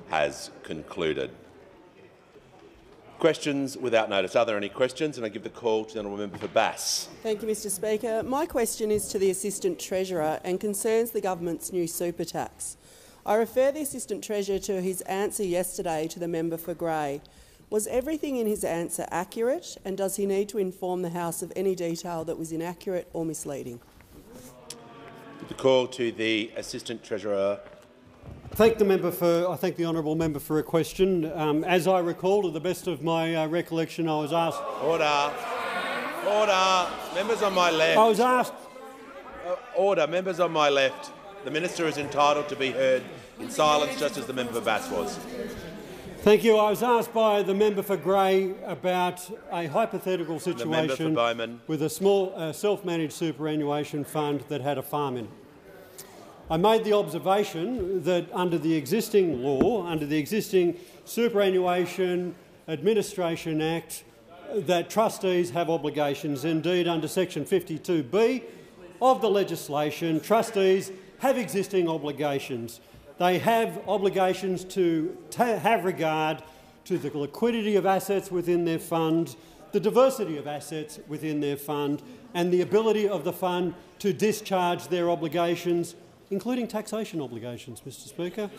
has concluded. Questions without notice. Are there any questions? And I give the call to the honourable member for Bass. Thank you, Mr Speaker. My question is to the Assistant Treasurer and concerns the government's new super tax. I refer the Assistant Treasurer to his answer yesterday to the member for Grey. Was everything in his answer accurate, and does he need to inform the House of any detail that was inaccurate or misleading? The call to the Assistant Treasurer. I thank the honourable member for a question. As I recall, to the best of my recollection, I was asked. Order. Order. Members on my left. I was asked. Order. Members on my left. The minister is entitled to be heard in silence, just as the member for Bass was. Thank you. I was asked by the member for Grey about a hypothetical situation with a small self-managed superannuation fund that had a farm in it. I made the observation that under the existing law, under the existing Superannuation Administration Act, that trustees have obligations. Indeed, under section 52B of the legislation, trustees have existing obligations. They have obligations to have regard to the liquidity of assets within their fund, the diversity of assets within their fund, and the ability of the fund to discharge their obligations, including taxation obligations, Mr Speaker.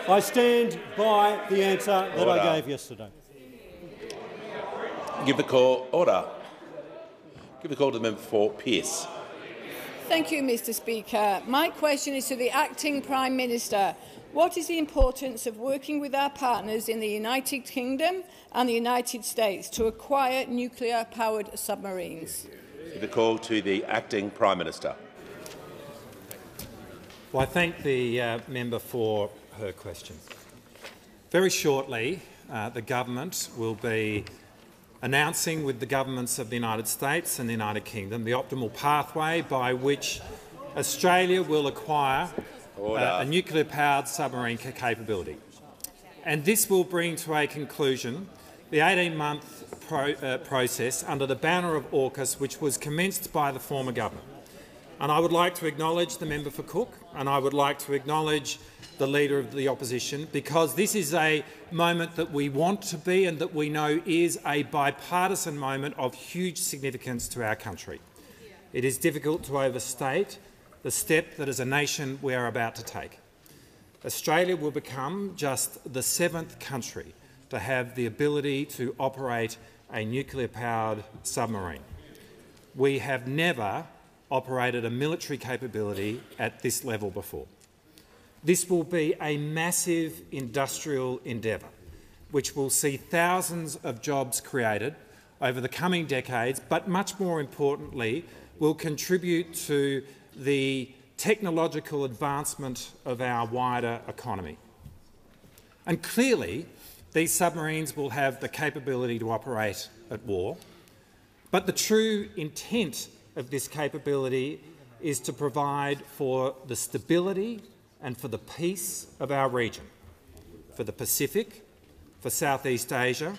I stand by the answer that I gave yesterday. Give the call. Order. Give the call to the member for Pearce. Thank you, Mr Speaker. My question is to the Acting Prime Minister. What is the importance of working with our partners in the United Kingdom and the United States to acquire nuclear-powered submarines? Give the call to the Acting Prime Minister. Well, I thank the member for her question. Very shortly, the government will be announcing with the governments of the United States and the United Kingdom the optimal pathway by which Australia will acquire a nuclear-powered submarine capability. And this will bring to a conclusion the 18-month process under the banner of AUKUS, which was commenced by the former government. And I would like to acknowledge the member for Cook, and I would like to acknowledge the Leader of the Opposition, because this is a moment that we want to be and that we know is a bipartisan moment of huge significance to our country. It is difficult to overstate the step that as a nation we are about to take. Australia will become just the 7th country to have the ability to operate a nuclear-powered submarine. We have never operated a military capability at this level before. This will be a massive industrial endeavour, which will see thousands of jobs created over the coming decades, but much more importantly, will contribute to the technological advancement of our wider economy. And clearly, these submarines will have the capability to operate at war, but the true intent of this capability is to provide for the stability and for the peace of our region, for the Pacific, for Southeast Asia,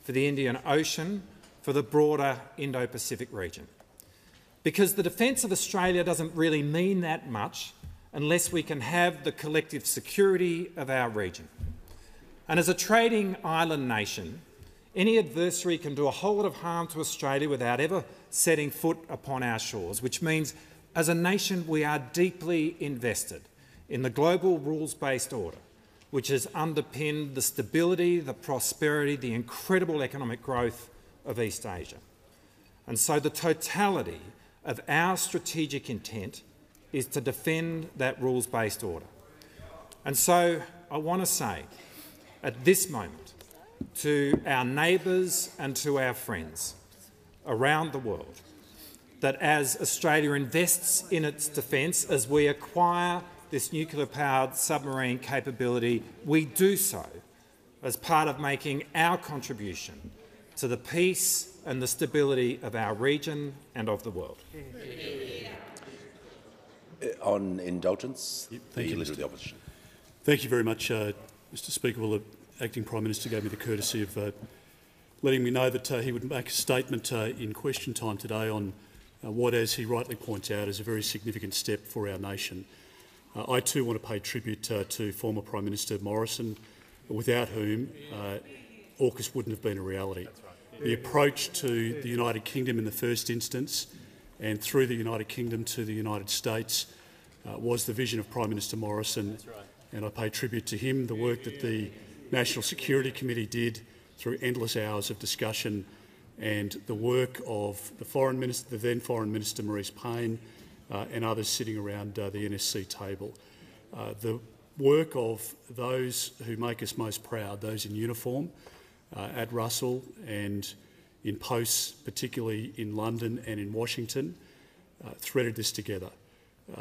for the Indian Ocean, for the broader Indo-Pacific region. Because the defence of Australia doesn't really mean that much unless we can have the collective security of our region. And as a trading island nation, any adversary can do a whole lot of harm to Australia without ever setting foot upon our shores, which means as a nation we are deeply invested in the global rules-based order, which has underpinned the stability, the prosperity, the incredible economic growth of East Asia. And so the totality of our strategic intent is to defend that rules-based order. And so I want to say at this moment to our neighbours and to our friends around the world that as Australia invests in its defence, as we acquire this nuclear-powered submarine capability, we do so as part of making our contribution to the peace and the stability of our region and of the world. On indulgence, the Leader of the Opposition. Thank you very much, Mr Speaker. Well, the Acting Prime Minister gave me the courtesy of letting me know that he would make a statement in question time today on what, as he rightly points out, is a very significant step for our nation. I too want to pay tribute to former Prime Minister Morrison without whom AUKUS wouldn't have been a reality. The approach to the United Kingdom in the first instance and through the United Kingdom to the United States was the vision of Prime Minister Morrison, and I pay tribute to him, the work that the National Security Committee did through endless hours of discussion, and the work of the then Foreign Minister Marise Payne and others sitting around the NSC table. The work of those who make us most proud, those in uniform at Russell and in posts, particularly in London and in Washington, threaded this together.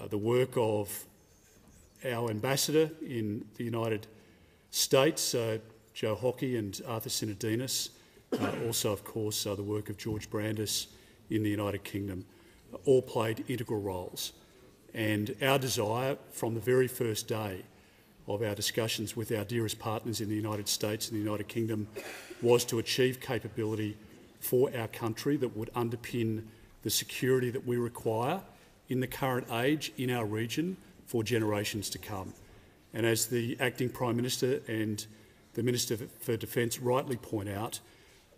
The work of our ambassador in the United States, Joe Hockey and Arthur Sinodinos, also, of course, the work of George Brandis in the United Kingdom, all played integral roles. And our desire from the very first day of our discussions with our dearest partners in the United States and the United Kingdom was to achieve capability for our country that would underpin the security that we require in the current age in our region for generations to come. And as the Acting Prime Minister and the Minister for Defence rightly point out,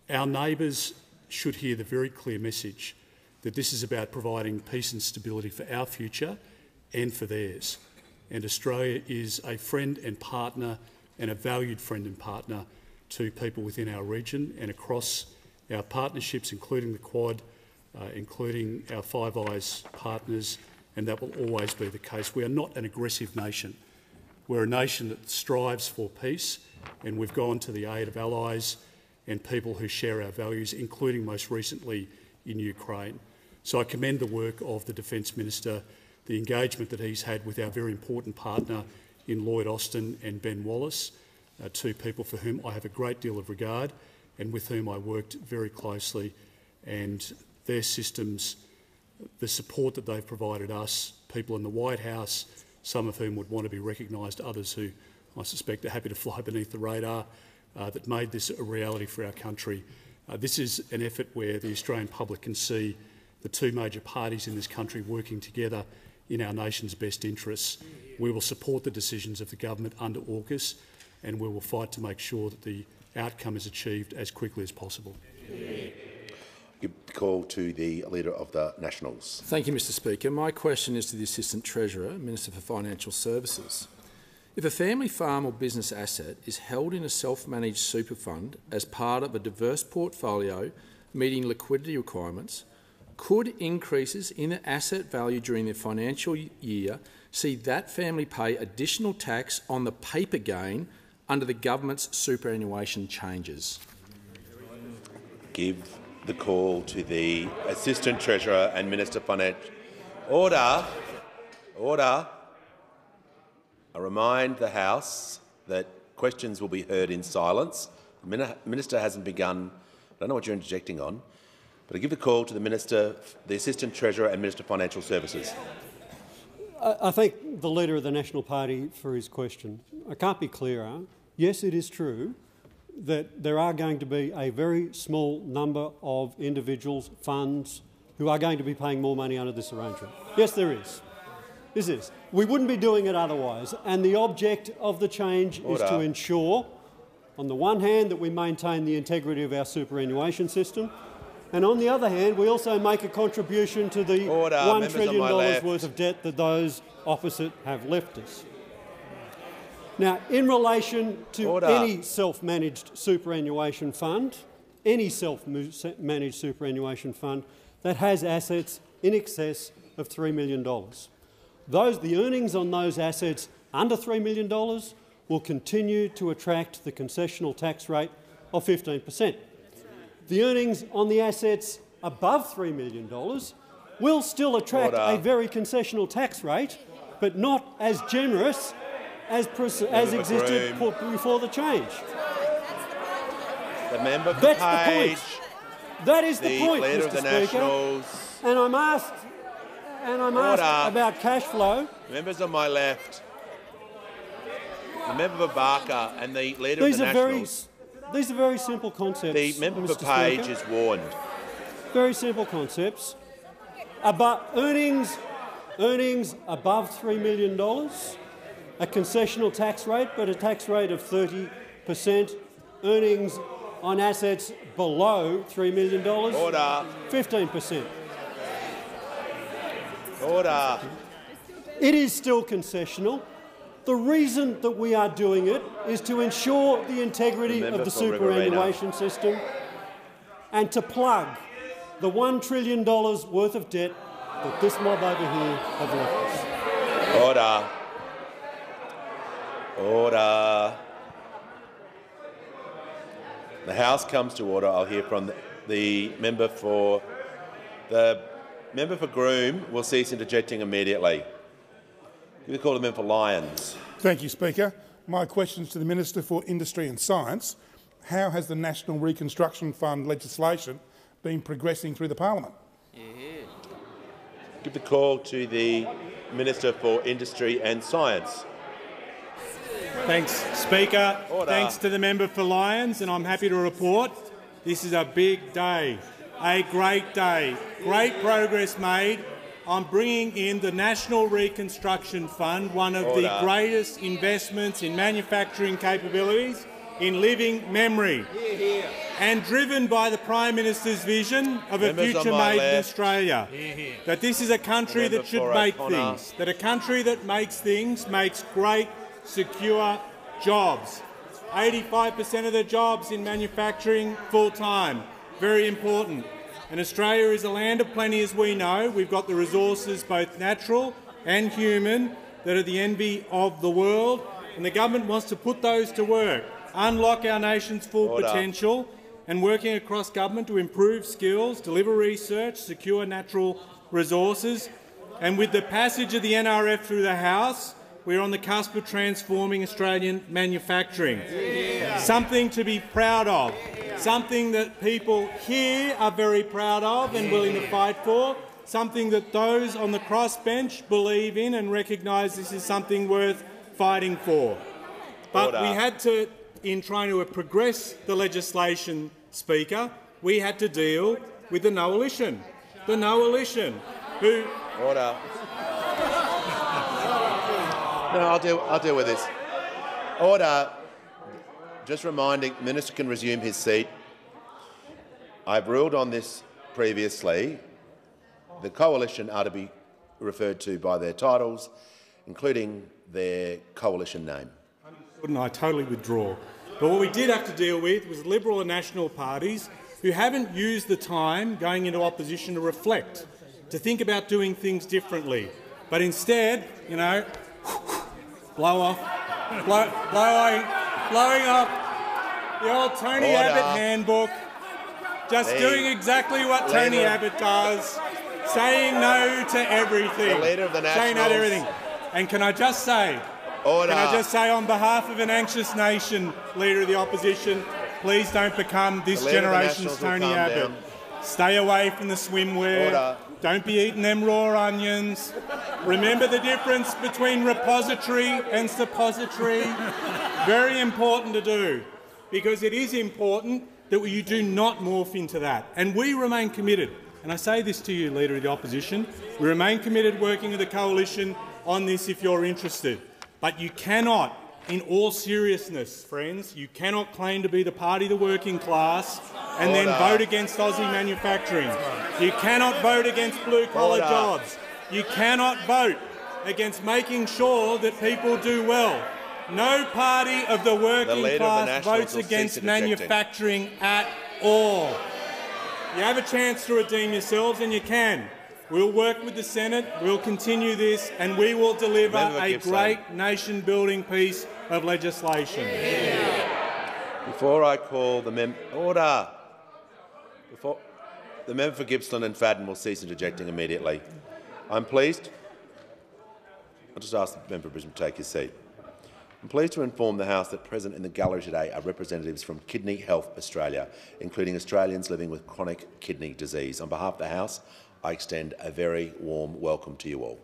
our neighbours should hear the very clear message that this is about providing peace and stability for our future and for theirs. And Australia is a friend and partner, and a valued friend and partner to people within our region and across our partnerships, including the Quad, including our Five Eyes partners, and that will always be the case. We are not an aggressive nation. We're a nation that strives for peace, and we've gone to the aid of allies and people who share our values, including most recently in Ukraine. So I commend the work of the Defence Minister, the engagement that he's had with our very important partner in Lloyd Austin and Ben Wallace, two people for whom I have a great deal of regard and with whom I worked very closely, and their systems, the support that they've provided us, people in the White House, some of whom would want to be recognised, others who I suspect are happy to fly beneath the radar, that made this a reality for our country. This is an effort where the Australian public can see the two major parties in this country working together in our nation's best interests. We will support the decisions of the government under AUKUS, and we will fight to make sure that the outcome is achieved as quickly as possible. Give the call to the Leader of the Nationals. Thank you, Mr Speaker. My question is to the Assistant Treasurer, Minister for Financial Services. If a family farm or business asset is held in a self-managed super fund as part of a diverse portfolio meeting liquidity requirements, could increases in the asset value during the financial year see that family pay additional tax on the paper gain under the government's superannuation changes? Give the call to the Assistant Treasurer and Minister for Finance. Order. Order. I remind the House that questions will be heard in silence. The Minister hasn't begun. I don't know what you're interjecting on, but I give the call to the Minister, the Assistant Treasurer and Minister for Financial Services. I thank the Leader of the National Party for his question. I can't be clearer. Yes, it is true that there are going to be a very small number of individuals, funds, who are going to be paying more money under this arrangement. Yes, there is. This is. We wouldn't be doing it otherwise, and the object of the change is to ensure, on the one hand, that we maintain the integrity of our superannuation system, and on the other hand, we also make a contribution to the $1 trillion worth of debt that those opposite have left us. Now, in relation to any self-managed superannuation fund, that has assets in excess of $3 million, the earnings on those assets under $3 million will continue to attract the concessional tax rate of 15%. The earnings on the assets above $3 million will still attract a very concessional tax rate, but not as generous as existed before the change. The member for That's Page, the point. That is the point, Leader Mr. of the Speaker. Nationals. And I'm asked about cash flow. Members on my left, the member for Barker and the Leader of the Nationals. These are very simple concepts. The member for Page is warned. Very simple concepts. Earnings above $3 million, a concessional tax rate, but a tax rate of 30%, 15%, earnings on assets below $3 million, Order. 15%. Order. It is still concessional. The reason that we are doing it is to ensure the integrity of the superannuation system and to plug the $1 trillion worth of debt that this mob over here have left us. Order. Order. The House comes to order. I'll hear from the member for Groom. Will cease interjecting immediately. Give the call to the member for Lyons. Thank you, Speaker. My question is to the Minister for Industry and Science. How has the National Reconstruction Fund legislation been progressing through the Parliament? Give the call to the Minister for Industry and Science. Thanks, Speaker. Order. Thanks to the member for Lyons, and I'm happy to report this is a big day, a great day. Great progress made on bringing in the National Reconstruction Fund, one of the greatest investments in manufacturing capabilities in living memory, and driven by the Prime Minister's vision of a future made in Australia, that this is a country that should make things, that a country that makes things makes great, secure jobs. 85% of the jobs in manufacturing full-time, very important. And Australia is a land of plenty, as we know. We've got the resources, both natural and human, that are the envy of the world, and the government wants to put those to work, unlock our nation's full potential, and working across government to improve skills, deliver research, secure natural resources. And with the passage of the NRF through the House, we're on the cusp of transforming Australian manufacturing. Something to be proud of, something that people here are very proud of and willing to fight for, something that those on the crossbench believe in and recognise this is something worth fighting for. But we had to, in trying to progress the legislation, Speaker, we had to deal with the Noalition. The Noalition, who... Order. No, I'll deal with this. Order. Just reminding, the Minister can resume his seat. I've ruled on this previously. The Coalition are to be referred to by their titles, including their coalition name. And I totally withdraw. But what we did have to deal with was Liberal and National parties who haven't used the time going into opposition to reflect, to think about doing things differently, but instead, you know, blowing off the old Tony Abbott handbook, just doing exactly what Tony Abbott does, saying no to everything. The Leader of the Nationals. Saying no to everything. And can I just say, on behalf of an anxious nation, Leader of the Opposition, please don't become this generation's Tony Abbott. Stay away from the swimwear. Don't be eating them raw onions. Remember the difference between repository and suppository. Very important to do, because it is important that you do not morph into that. And we remain committed, and I say this to you, Leader of the Opposition, we remain committed working with the Coalition on this if you're interested. But you cannot, in all seriousness, friends, you cannot claim to be the party of the working class and then vote against Aussie manufacturing. You cannot vote against blue-collar jobs. You cannot vote against making sure that people do well. No party of the working class votes against manufacturing at all. You have a chance to redeem yourselves, and you can. We'll work with the Senate, we'll continue this, and we will deliver a great nation-building piece of legislation. Before I call the member... Order! The member for Gippsland and Fadden will cease interjecting immediately. I'm pleased... I'll just ask the member for Brisbane to take his seat. I'm pleased to inform the House that present in the gallery today are representatives from Kidney Health Australia, including Australians living with chronic kidney disease. On behalf of the House, I extend a very warm welcome to you all.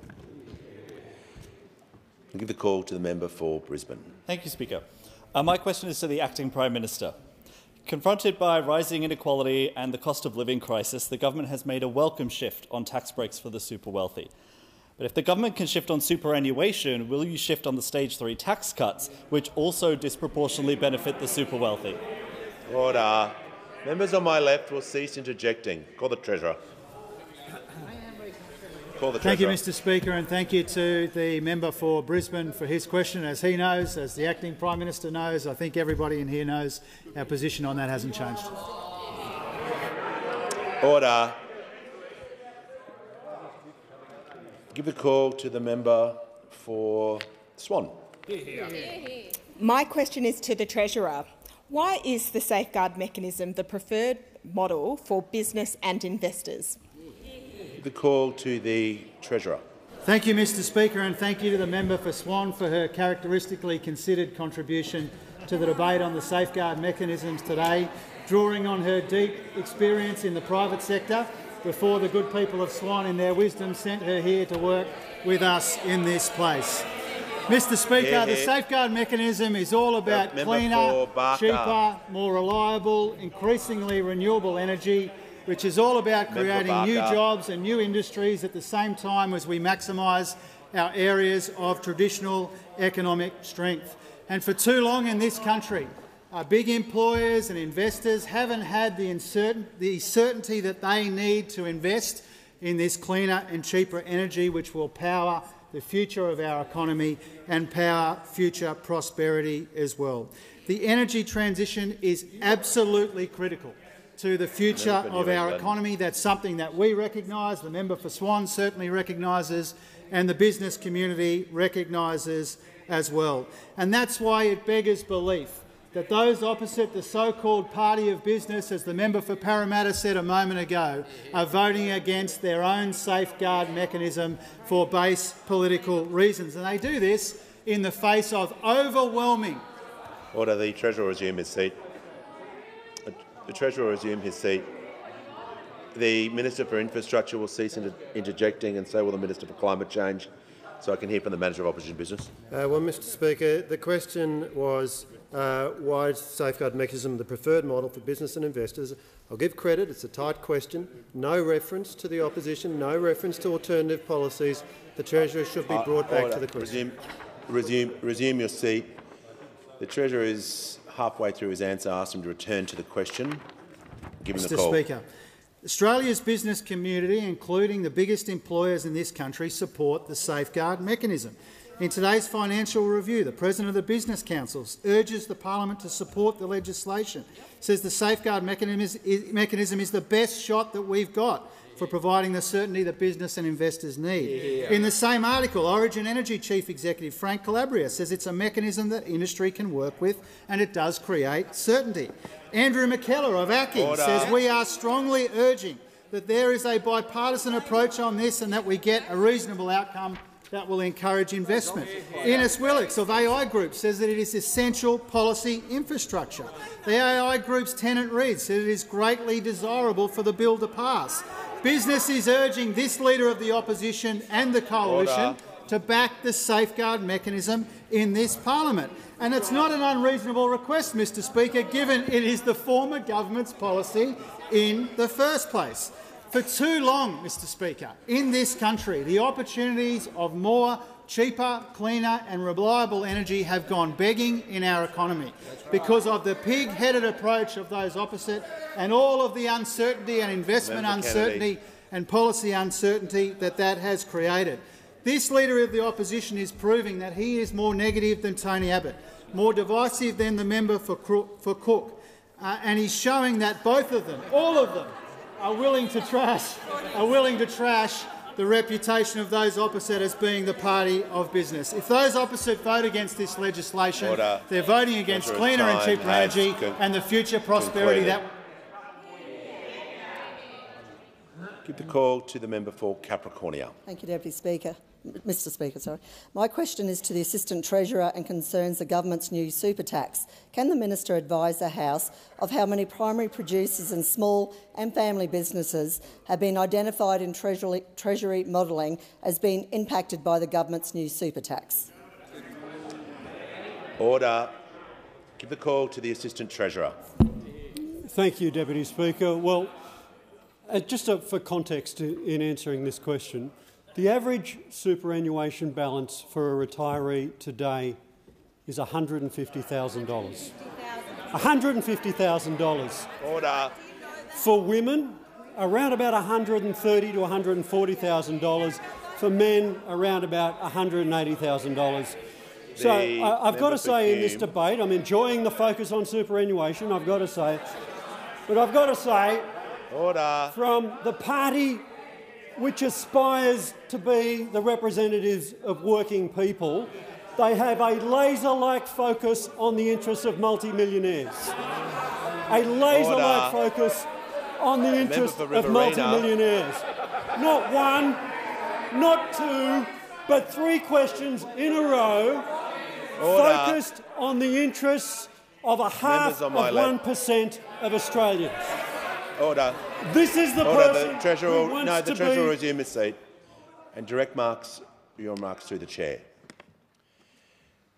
I'll give the call to the member for Brisbane. Thank you, Speaker. My question is to the Acting Prime Minister. Confronted by rising inequality and the cost of living crisis, the government has made a welcome shift on tax breaks for the super wealthy. But if the government can shift on superannuation, will you shift on the stage 3 tax cuts, which also disproportionately benefit the super wealthy? Order. Members on my left will cease interjecting. Call the Treasurer. Call the Thank Treasurer. you, Mr Speaker, and thank you to the member for Brisbane for his question. As he knows, as the Acting Prime Minister knows, I think everybody in here knows our position on that hasn't changed. Order. Give the call to the member for Swan. My question is to the Treasurer. Why is the safeguard mechanism the preferred model for business and investors? Give the call to the Treasurer. Thank you, Mr Speaker, and thank you to the member for Swan for her characteristically considered contribution to the debate on the safeguard mechanisms today, drawing on her deep experience in the private sector before the good people of Swan in their wisdom sent her here to work with us in this place. Mr Speaker, the safeguard mechanism is all about cleaner, cheaper, more reliable, increasingly renewable energy, which is all about creating new jobs and new industries at the same time as we maximise our areas of traditional economic strength. And for too long in this country, our big employers and investors haven't had the certainty that they need to invest in this cleaner and cheaper energy which will power the future of our economy and power future prosperity as well. The energy transition is absolutely critical to the future of our economy. That's something that we recognise, the member for Swan certainly recognises, and the business community recognises as well. And that's why it beggars belief that those opposite the so-called party of business, as the member for Parramatta said a moment ago, are voting against their own safeguard mechanism for base political reasons. And they do this in the face of overwhelming— Order. The Treasurer will resume his seat. The Treasurer will resume his seat. The Minister for Infrastructure will cease interjecting, and so will the Minister for Climate Change, so I can hear from the Manager of Opposition Business. Well, Mr Speaker, the question was why is the safeguard mechanism the preferred model for business and investors? I'll give credit, it's a tight question. No reference to the opposition, no reference to alternative policies. The Treasurer should be brought back to the question. Resume your seat. The Treasurer is halfway through his answer. Ask him to return to the question. Give him the call. Mr Speaker, Australia's business community, including the biggest employers in this country, support the safeguard mechanism. In today's financial review, the President of the Business Council urges the Parliament to support the legislation, says the safeguard mechanism is the best shot that we've got for providing the certainty that business and investors need. In the same article, Origin Energy Chief Executive Frank Calabria says it's a mechanism that industry can work with and it does create certainty. Andrew McKellar of ACCI says we are strongly urging that there is a bipartisan approach on this and that we get a reasonable outcome that will encourage investment. Innes Willix of AI Group says that it is essential policy infrastructure. The AI Group's Tennant Reid said it is greatly desirable for the bill to pass. Business is urging this Leader of the Opposition and the Coalition to back the safeguard mechanism in this parliament. And it's not an unreasonable request, Mr Speaker, given it is the former government's policy in the first place. For too long, Mr Speaker, in this country, the opportunities of more cheaper, cleaner and reliable energy have gone begging in our economy because of the pig-headed approach of those opposite and all of the uncertainty and investment uncertainty and policy uncertainty that has created. This Leader of the Opposition is proving that he is more negative than Tony Abbott, more divisive than the member for Cook, and he's showing that both of them, all of them, are willing to trash the reputation of those opposite as being the party of business. If those opposite vote against this legislation, they're voting against cleaner and cheaper energy and the future prosperity that— Give the call to the member for Capricornia. Thank you, Deputy Speaker. Mr Speaker, sorry. My question is to the Assistant Treasurer and concerns the government's new super tax. Can the Minister advise the House of how many primary producers and small and family businesses have been identified in Treasury modelling as being impacted by the government's new super tax? Order. Give the call to the Assistant Treasurer. Thank you, Deputy Speaker. Well, just for context in answering this question, The average superannuation balance for a retiree today is $150,000. $150,000. Order. For women, around about $130,000 to $140,000. For men, around about $180,000. So I've got to say in this debate, I'm enjoying the focus on superannuation, I've got to say. But I've got to say, order. From the party which aspires to be the representatives of working people, they have a laser-like focus on the interests of multimillionaires. A laser-like focus on the interests of multimillionaires. Not one, not two, but 3 questions in a row focused on the interests of a half of 1% of Australians. Order. This is the person who wants the Treasurer will resume his seat and direct your remarks to the Chair.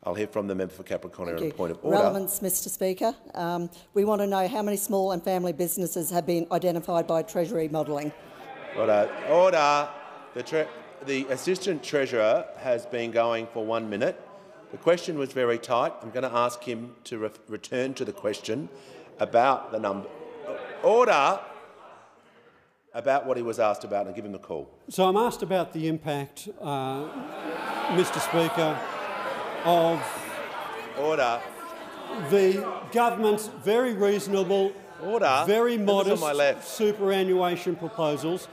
I'll hear from the member for Capricorn on a point of order. Relevance, Mr Speaker. We want to know how many small and family businesses have been identified by Treasury modelling. Order. Order. The Assistant Treasurer has been going for 1 minute. The question was very tight. I'm going to ask him to return to the question about the number. Order. About what he was asked about, and give him the call. So I'm asked about the impact, Mr Speaker, of the government's very reasonable, very modest superannuation proposals,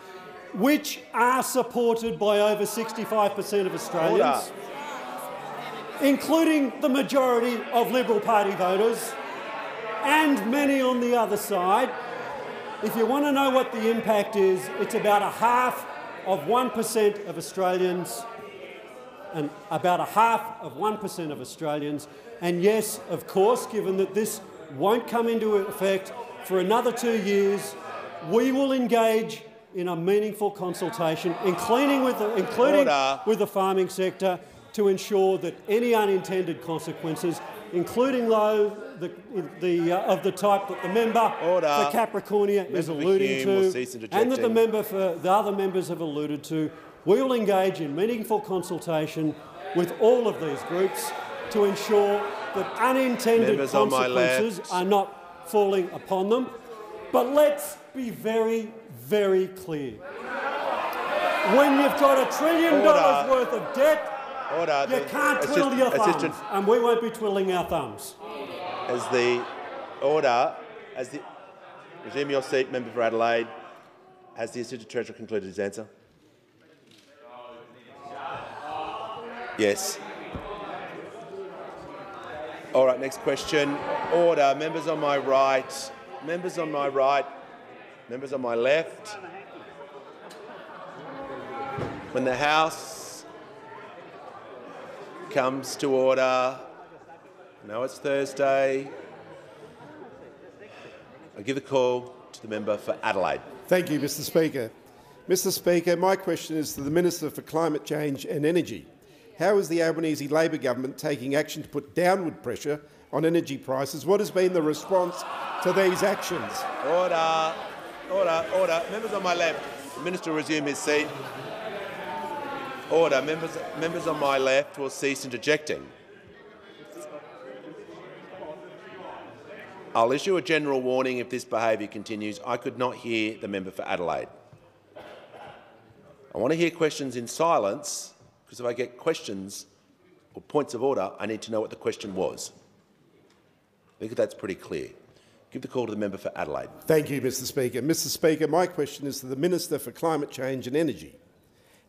which are supported by over 65% of Australians, including the majority of Liberal Party voters and many on the other side. If you want to know what the impact is, it's about 0.5% of Australians, and about 0.5% of Australians. And yes, of course, given that this won't come into effect for another 2 years, we will engage in a meaningful consultation, including with the farming sector, to ensure that any unintended consequences, including of the type that the member for Capricornia is alluding to, and that the other members have alluded to, we will engage in meaningful consultation with all of these groups to ensure that unintended consequences are not falling upon them. But let's be very, very clear. When you've got $1 trillion worth of debt, you can't twiddle your thumbs, and we won't be twiddling our thumbs. Resume your seat, member for Adelaide. Has the Assistant Treasurer concluded his answer? Yes. All right, next question. Order. Members on my right. Members on my right. Members on my left. When the House comes to order, I know it's Thursday, I give the call to the member for Adelaide. Thank you, Mr Speaker. Mr Speaker, my question is to the Minister for Climate Change and Energy. How is the Albanese Labor government taking action to put downward pressure on energy prices? What has been the response to these actions? Order. Order. Order. Members on my left. The Minister will resume his seat. Order. Members on my left will cease interjecting. I'll issue a general warning if this behaviour continues. I could not hear the member for Adelaide. I want to hear questions in silence, because if I get questions or points of order, I need to know what the question was. I think that's pretty clear. Give the call to the member for Adelaide. Thank you, Mr Speaker. Mr Speaker, my question is to the Minister for Climate Change and Energy.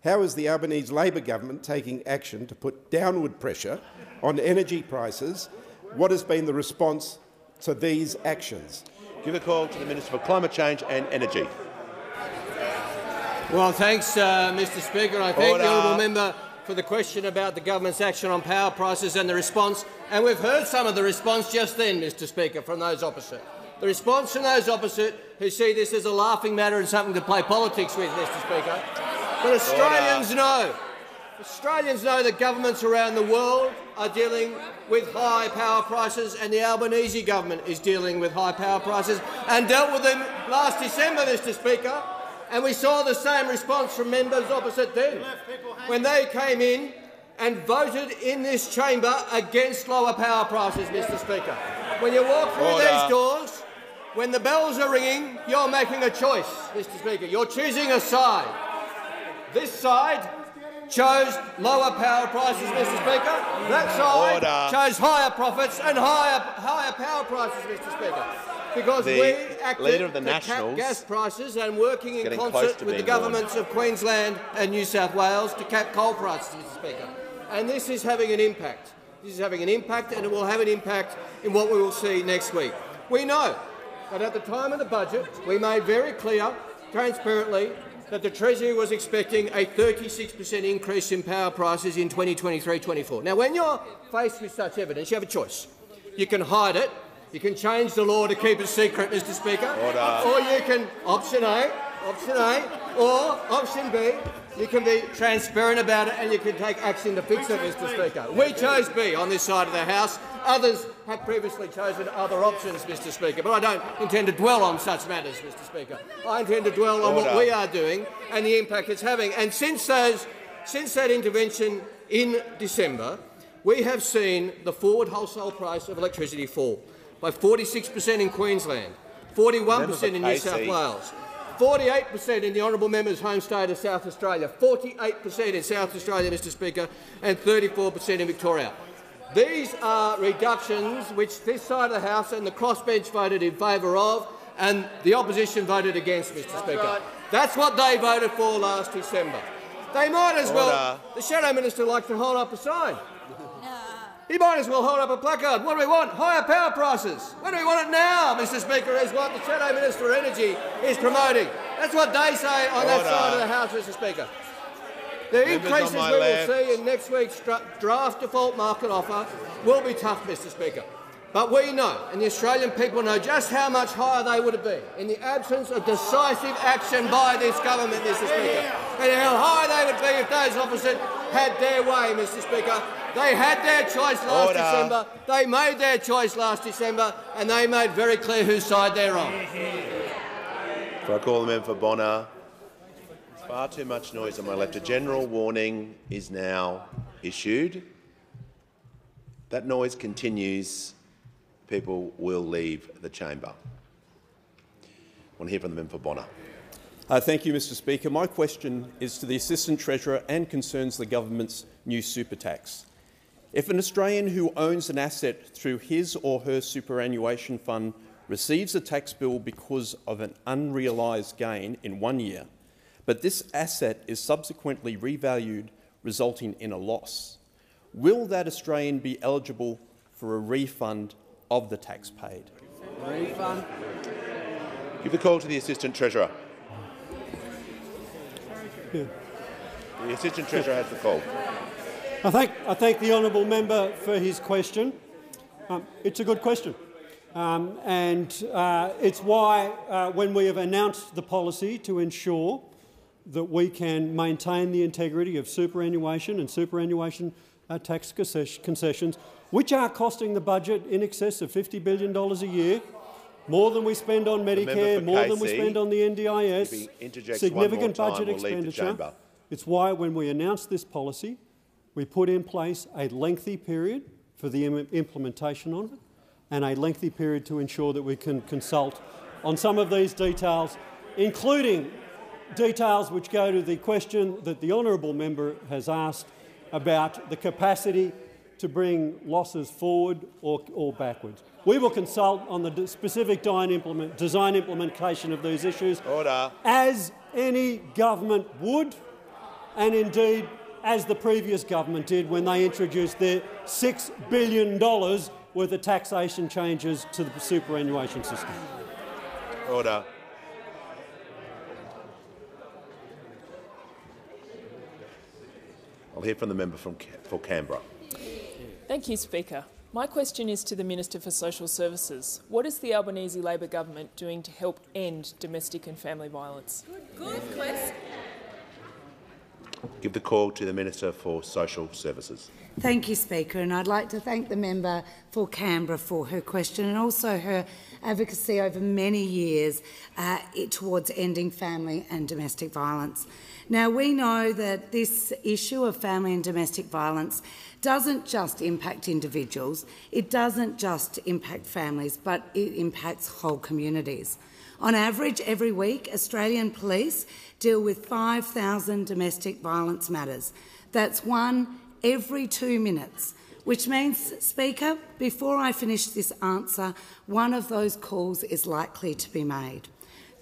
How is the Albanese Labor government taking action to put downward pressure on energy prices? What has been the response to these actions? Give a call to the Minister for Climate Change and Energy. Well, thanks, Mr Speaker. I thank the honourable member for the question about the government's action on power prices and the response. And we've heard some of the response just then, Mr Speaker, from those opposite. The response from those opposite who see this as a laughing matter and something to play politics with, Mr Speaker. But Australians know that governments around the world are dealing with high power prices, and the Albanese government is dealing with high power prices and dealt with them last December, Mr Speaker. And we saw the same response from members opposite then, when they came in and voted in this chamber against lower power prices, Mr Speaker. When you walk through these doors, when the bells are ringing, you're making a choice, Mr Speaker. You're choosing a side. This side chose lower power prices, Mr Speaker. That side chose higher profits and higher power prices, Mr Speaker. Because we acted to cap gas prices and working in concert with the governments of Queensland and New South Wales to cap coal prices, Mr Speaker. And this is having an impact. This is having an impact, and it will have an impact in what we will see next week. We know that at the time of the budget, we made very clear, transparently, that the Treasury was expecting a 36% increase in power prices in 2023-24. Now, when you're faced with such evidence, you have a choice. You can hide it. You can change the law to keep it secret, Mr Speaker. Or you can, option A, or option B, you can be transparent about it and you can take action to fix it, Mr Speaker. We chose B on this side of the House. Others have previously chosen other options, Mr Speaker, but I don't intend to dwell on such matters, Mr Speaker. I intend to dwell on what we are doing and the impact it's having. And since that intervention in December, we have seen the forward wholesale price of electricity fall by 46% in Queensland, 41% in New South Wales, 48% in the honourable member's home state of South Australia, 48% in South Australia, Mr Speaker, and 34% in Victoria. These are reductions which this side of the House and the crossbench voted in favour of, and the opposition voted against, Mr Speaker. That's what they voted for last December. They might as well, the Shadow Minister likes to hold up a sign. He might as well hold up a placard. What do we want? Higher power prices. When do we want it now, Mr Speaker, is what the Shadow Minister of Energy is promoting. That's what they say on that side of the House, Mr Speaker. The increases we will see in next week's draft default market offer will be tough, Mr Speaker. But we know, and the Australian people know, just how much higher they would have been in the absence of decisive action by this government, Mr Speaker, and how high they would be if those opposite had their way, Mr Speaker. They had their choice last December, they made their choice last December, and they made very clear whose side they're on. Before I call the member for Bonner, there's far too much noise on my left. A general warning is now issued. That noise continues, people will leave the chamber. I want to hear from the member for Bonner. Thank you, Mr Speaker. My question is to the Assistant Treasurer and concerns the government's new super tax. If an Australian who owns an asset through his or her superannuation fund receives a tax bill because of an unrealised gain in 1 year, but this asset is subsequently revalued, resulting in a loss, will that Australian be eligible for a refund of the tax paid? Refund. Give the call to the Assistant Treasurer. The Assistant Treasurer has the call. I thank the honourable member for his question. It's a good question. It's why, when we have announced the policy to ensure that we can maintain the integrity of superannuation and superannuation tax concessions, which are costing the budget in excess of $50 billion a year, more than we spend on Medicare, more than we spend on the NDIS, significant budget expenditure. It's why, when we announced this policy, we put in place a lengthy period for the implementation of it and a lengthy period to ensure that we can consult on some of these details, including details which go to the question that the honourable member has asked about the capacity to bring losses forward or backwards. We will consult on the specific design implementation of these issues, as any government would, and indeed as the previous government did when they introduced their $6 billion worth of taxation changes to the superannuation system. Order. I'll hear from the member for Canberra. Thank you, Speaker. My question is to the Minister for Social Services. What is the Albanese Labor government doing to help end domestic and family violence? Good question. Give the call to the Minister for Social Services. Thank you, Speaker, and I'd like to thank the member for Canberra for her question and also her advocacy over many years towards ending family and domestic violence. Now, we know that this issue of family and domestic violence doesn't just impact individuals, it doesn't just impact families, but it impacts whole communities. On average, every week, Australian police deal with 5,000 domestic violence matters. That's one every 2 minutes, which means, Speaker, before I finish this answer, one of those calls is likely to be made.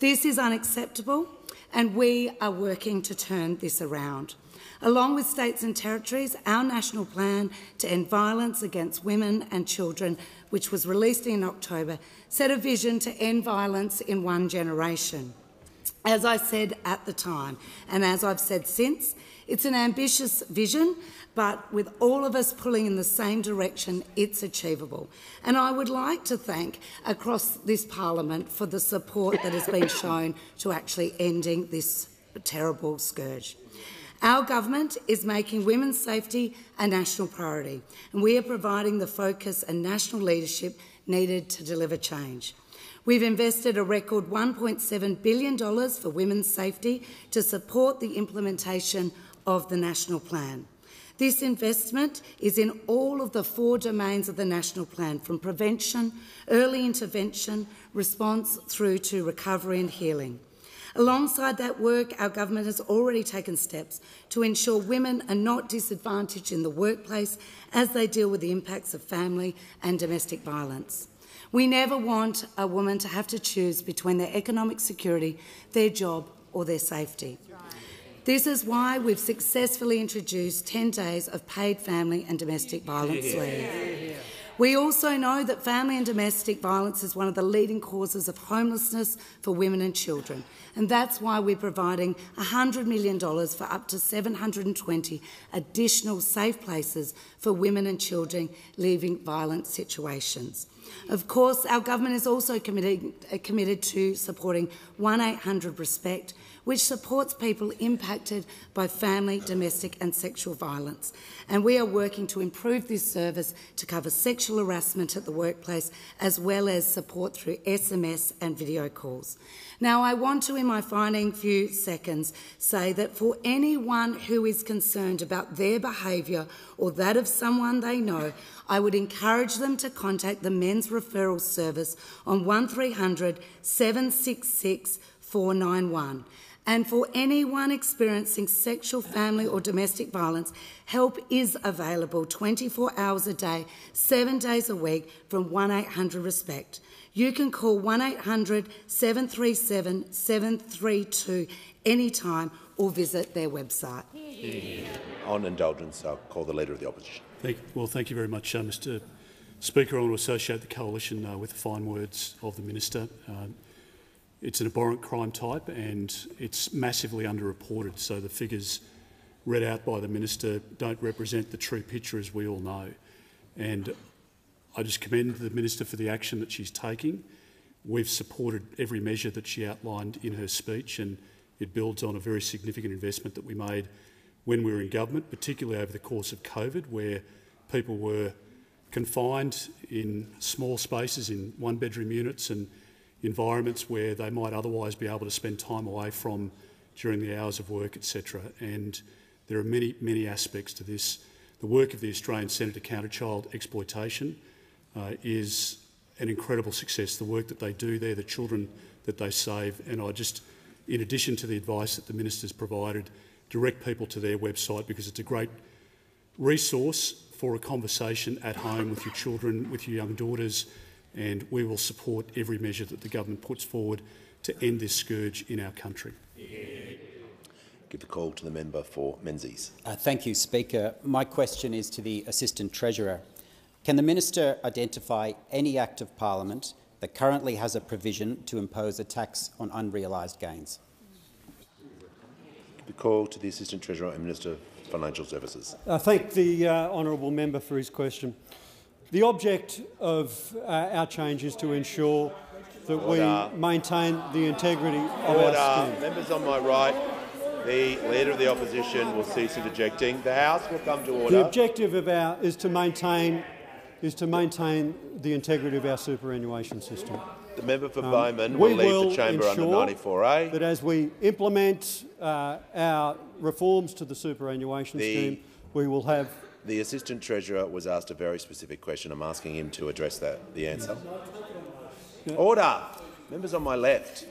This is unacceptable, and we are working to turn this around. Along with states and territories, our national plan to end violence against women and children, which was released in October, set a vision to end violence in one generation. As I said at the time, and as I've said since, it's an ambitious vision, but with all of us pulling in the same direction, it's achievable. And I would like to thank across this parliament for the support that has been shown to actually ending this terrible scourge. Our government is making women's safety a national priority, and we are providing the focus and national leadership needed to deliver change. We've invested a record $1.7 billion for women's safety to support the implementation of the national plan. This investment is in all of the 4 domains of the national plan, from prevention, early intervention, response through to recovery and healing. Alongside that work, our government has already taken steps to ensure women are not disadvantaged in the workplace as they deal with the impacts of family and domestic violence. We never want a woman to have to choose between their economic security, their job or their safety. This is why we've successfully introduced 10 days of paid family and domestic violence leave. We also know that family and domestic violence is one of the leading causes of homelessness for women and children, and that's why we're providing $100 million for up to 720 additional safe places for women and children leaving violent situations. Of course, our government is also committed to supporting 1-800-RESPECT, which supports people impacted by family, domestic and sexual violence. And we are working to improve this service to cover sexual harassment at the workplace, as well as support through SMS and video calls. Now, I want to, in my final few seconds, say that for anyone who is concerned about their behaviour or that of someone they know, I would encourage them to contact the Men's Referral Service on 1300 766 491. And for anyone experiencing sexual, family or domestic violence, help is available 24 hours a day, 7 days a week from 1-800-RESPECT. You can call 1-800-737-732 anytime or visit their website. On indulgence, I'll call the Leader of the Opposition. Thank you very much, Mr Speaker. I want to associate the coalition with the fine words of the Minister. It's an abhorrent crime type and it's massively underreported, so the figures read out by the Minister don't represent the true picture, as we all know. And I just commend the Minister for the action that she's taking. We've supported every measure that she outlined in her speech, and it builds on a very significant investment that we made when we were in government, particularly over the course of COVID, where people were confined in small spaces in one-bedroom units and environments where they might otherwise be able to spend time away from during the hours of work, etc. And there are many, many aspects to this. The work of the Australian Centre to Counter Child Exploitation is an incredible success. The work that they do there, the children that they save, and I just, in addition to the advice that the Minister's provided, direct people to their website, because it's a great resource for a conversation at home with your children, with your young daughters, and we will support every measure that the government puts forward to end this scourge in our country. Give the call to the member for Menzies. Thank you, Speaker. My question is to the Assistant Treasurer. Can the Minister identify any Act of Parliament that currently has a provision to impose a tax on unrealised gains? Give the call to the Assistant Treasurer and Minister of Financial Services. I thank the honourable member for his question. The object of our change is to ensure that we maintain the integrity of our scheme. Members on my right, the Leader of the Opposition will cease interjecting. The House will come to order. The objective of is to maintain is to maintain the integrity of our superannuation system. The member for Bowman will leave the chamber under 94A. That as we implement our reforms to the superannuation scheme, we will have... The Assistant Treasurer was asked a very specific question. I'm asking him to address the answer. Yeah. Order. Members on my left.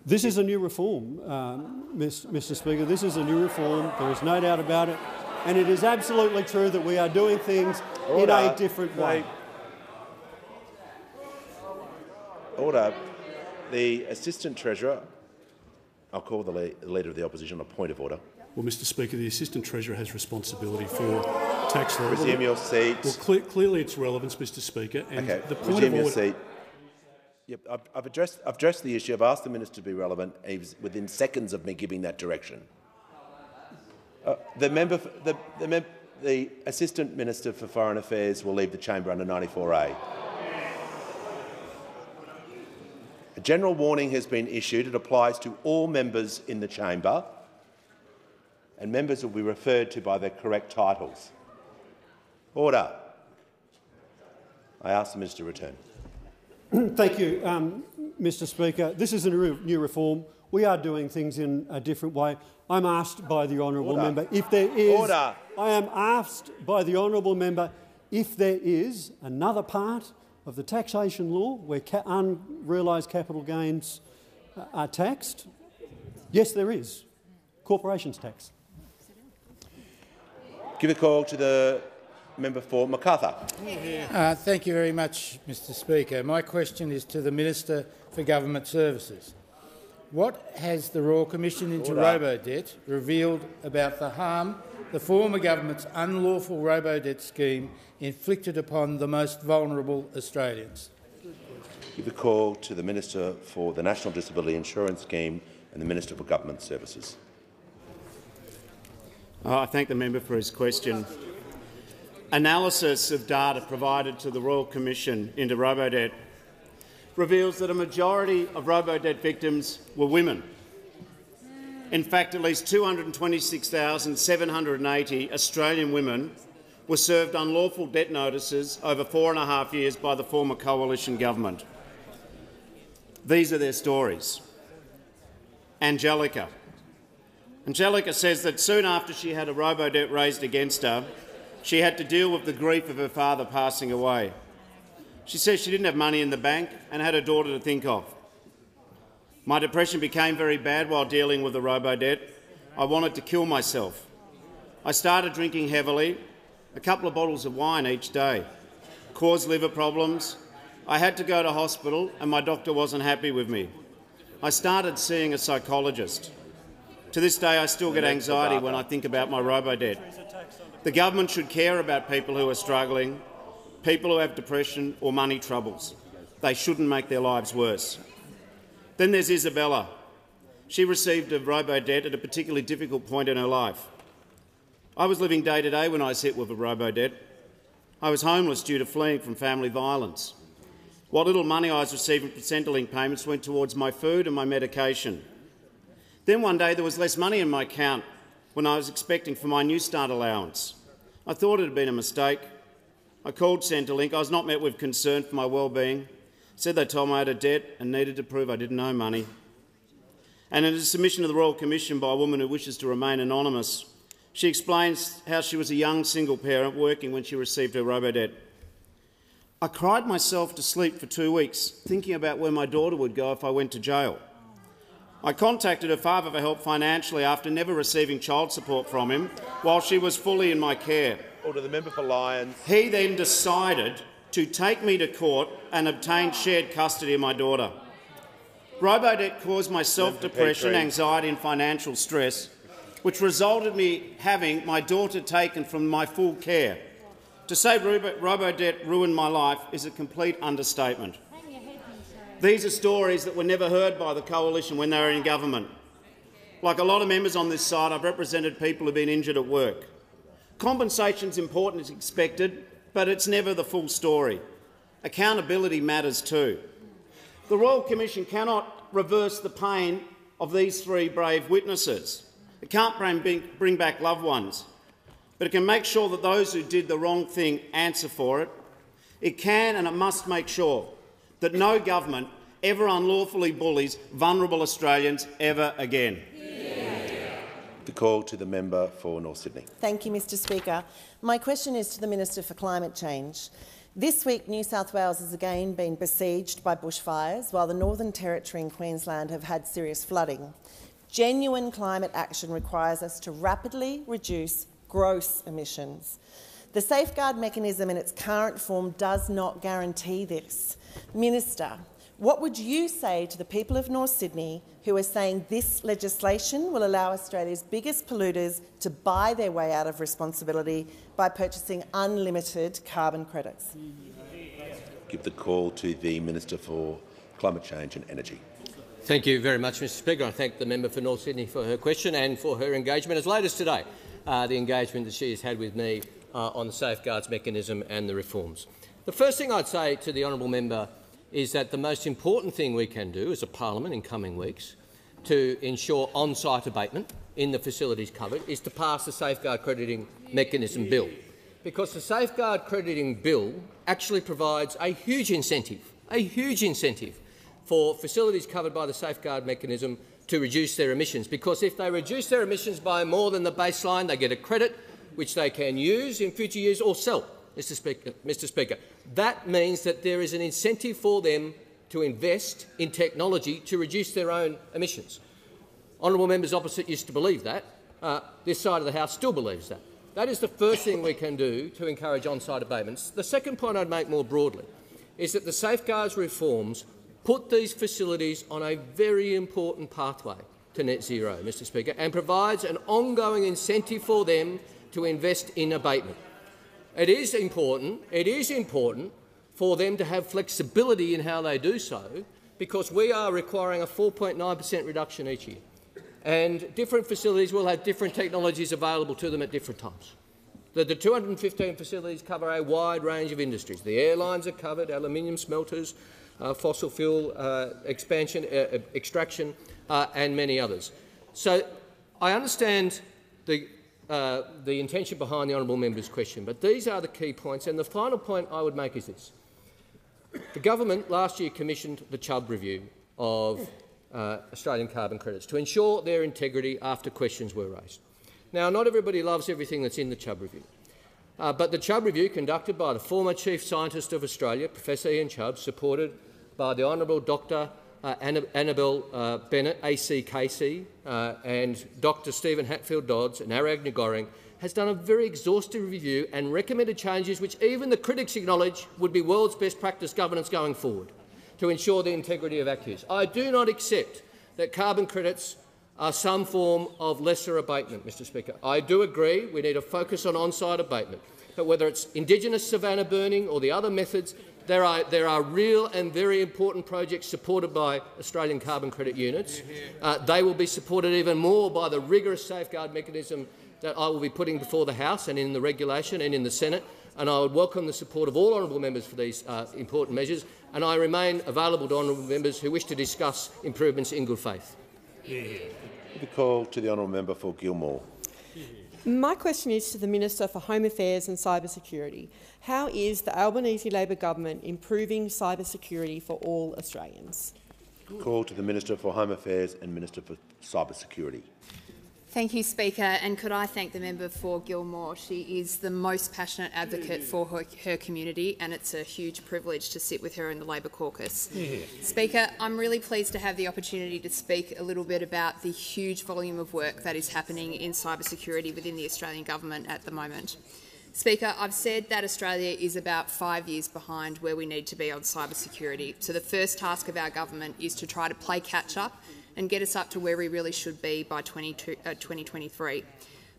This is a new reform, Mr Speaker. This is a new reform. There is no doubt about it. And it is absolutely true that we are doing things in a different way. Order. The Assistant Treasurer. I'll call the Leader of the Opposition on a point of order. Well, Mr Speaker, the Assistant Treasurer has responsibility for tax law. Resume your seat. Well, clearly its relevance, Mr Speaker. And okay, the point resume of your order... seat. Yep, I've addressed the issue. I've asked the minister to be relevant. He was within seconds of me giving that direction. The Assistant Minister for Foreign Affairs will leave the chamber under 94A. A general warning has been issued. It applies to all members in the chamber, and members will be referred to by their correct titles. Order. I ask the minister to return. Thank you, Mr Speaker. This is a new reform. We are doing things in a different way. I'm asked by the honourable member if there is... Order. I am asked by the honourable member if there is another part of the taxation law where unrealised capital gains are taxed. Yes, there is. Corporations tax. Give a call to the member for Macarthur. Thank you very much, Mr Speaker. My question is to the Minister for Government Services. What has the Royal Commission into Robodebt revealed about the harm the former government's unlawful Robodebt scheme inflicted upon the most vulnerable Australians? Give a call to the Minister for the National Disability Insurance Scheme and the Minister for Government Services. I thank the member for his question. Analysis of data provided to the Royal Commission into Robodebt reveals that a majority of Robodebt victims were women. In fact, at least 226,780 Australian women were served unlawful debt notices over 4.5 years by the former coalition government. These are their stories. Angelica. Angelica says that soon after she had a Robodebt raised against her, she had to deal with the grief of her father passing away. She says she didn't have money in the bank and had a daughter to think of. My depression became very bad while dealing with the Robodebt. I wanted to kill myself. I started drinking heavily, a couple of bottles of wine each day. Caused liver problems. I had to go to hospital and my doctor wasn't happy with me. I started seeing a psychologist. To this day, I still get anxiety when I think about my Robodebt. The government should care about people who are struggling, people who have depression or money troubles. They shouldn't make their lives worse. Then there's Isabella. She received a Robodebt at a particularly difficult point in her life. I was living day to day when I was hit with a Robodebt. I was homeless due to fleeing from family violence. What little money I was receiving from Centrelink payments went towards my food and my medication. Then one day there was less money in my account when I was expecting for my New Start allowance. I thought it had been a mistake. I called Centrelink. I was not met with concern for my well-being. Said they told me I had a debt and needed to prove I didn't owe money. And in a submission to the Royal Commission by a woman who wishes to remain anonymous, she explains how she was a young single parent working when she received her Robodebt. I cried myself to sleep for 2 weeks, thinking about where my daughter would go if I went to jail. I contacted her father for help financially after never receiving child support from him while she was fully in my care. Order the member for Lyons. He then decided to take me to court and obtain shared custody of my daughter. Robodebt caused my self-depression, anxiety and financial stress, which resulted in me having my daughter taken from my full care. To say Robodebt ruined my life is a complete understatement. These are stories that were never heard by the coalition when they were in government. Like a lot of members on this side, I've represented people who have been injured at work. Compensation is important as expected, but it's never the full story. Accountability matters too. The Royal Commission cannot reverse the pain of these three brave witnesses. It can't bring back loved ones, but it can make sure that those who did the wrong thing answer for it. It can and it must make sure that no government ever unlawfully bullies vulnerable Australians ever again. The call to the member for North Sydney. Thank you, Mr Speaker. My question is to the Minister for Climate Change. This week, New South Wales has again been besieged by bushfires, while the Northern Territory and Queensland have had serious flooding. Genuine climate action requires us to rapidly reduce gross emissions. The safeguard mechanism in its current form does not guarantee this. Minister, what would you say to the people of North Sydney who are saying this legislation will allow Australia's biggest polluters to buy their way out of responsibility by purchasing unlimited carbon credits? Give the call to the Minister for Climate Change and Energy. Thank you very much, Mr Speaker. I thank the member for North Sydney for her question and for her engagement, as late as today, the engagement that she has had with me on the safeguards mechanism and the reforms. The first thing I'd say to the honourable member is that the most important thing we can do as a parliament in coming weeks to ensure on-site abatement in the facilities covered is to pass the safeguard crediting mechanism bill, because the safeguard crediting bill actually provides a huge incentive for facilities covered by the safeguard mechanism to reduce their emissions, because if they reduce their emissions by more than the baseline, they get a credit which they can use in future years or sell. Mr Speaker, that means that there is an incentive for them to invest in technology to reduce their own emissions. Honourable members opposite used to believe that. This side of the House still believes that. That is the first thing we can do to encourage on-site abatements. The second point I'd make more broadly is that the safeguards reforms put these facilities on a very important pathway to net zero, Mr Speaker, and provides an ongoing incentive for them to invest in abatement. It is important for them to have flexibility in how they do so, because we are requiring a 4.9% reduction each year, and different facilities will have different technologies available to them at different times. The 215 facilities cover a wide range of industries. The airlines are covered, aluminium smelters, fossil fuel extraction, and many others. So I understand the intention behind the honourable member's question, but these are the key points. And the final point I would make is this. The government last year commissioned the Chubb review of Australian carbon credits to ensure their integrity after questions were raised. Now, not everybody loves everything that's in the Chubb review, but the Chubb review, conducted by the former Chief Scientist of Australia, Professor Ian Chubb, supported by the Honourable Dr Annabel Bennett, ACKC, and Dr Stephen Hatfield-Dodds and Arag Nagoring, has done a very exhaustive review and recommended changes which even the critics acknowledge would be world's best practice governance going forward to ensure the integrity of ACCUs. I do not accept that carbon credits are some form of lesser abatement, Mr Speaker. I do agree we need a focus on on-site abatement, but whether it's Indigenous savanna burning or the other methods, there are real and very important projects supported by Australian carbon credit units. They will be supported even more by the rigorous safeguard mechanism that I will be putting before the House and in the regulation and in the Senate, and I would welcome the support of all honourable members for these important measures, and I remain available to honourable members who wish to discuss improvements in good faith. The call to the honourable member for Gilmore. My question is to the Minister for Home Affairs and Cyber Security. How is the Albanese Labor government improving cyber security for all Australians? Call to the Minister for Home Affairs and Minister for Cyber Security. Thank you, Speaker, and could I thank the member for Gilmore. She is the most passionate advocate for her community, and it's a huge privilege to sit with her in the Labor caucus. Speaker, I'm really pleased to have the opportunity to speak a little bit about the huge volume of work that is happening in cybersecurity within the Australian government at the moment. Speaker, I've said that Australia is about 5 years behind where we need to be on cybersecurity, so the first task of our government is to try to play catch-up and get us up to where we really should be by 2023.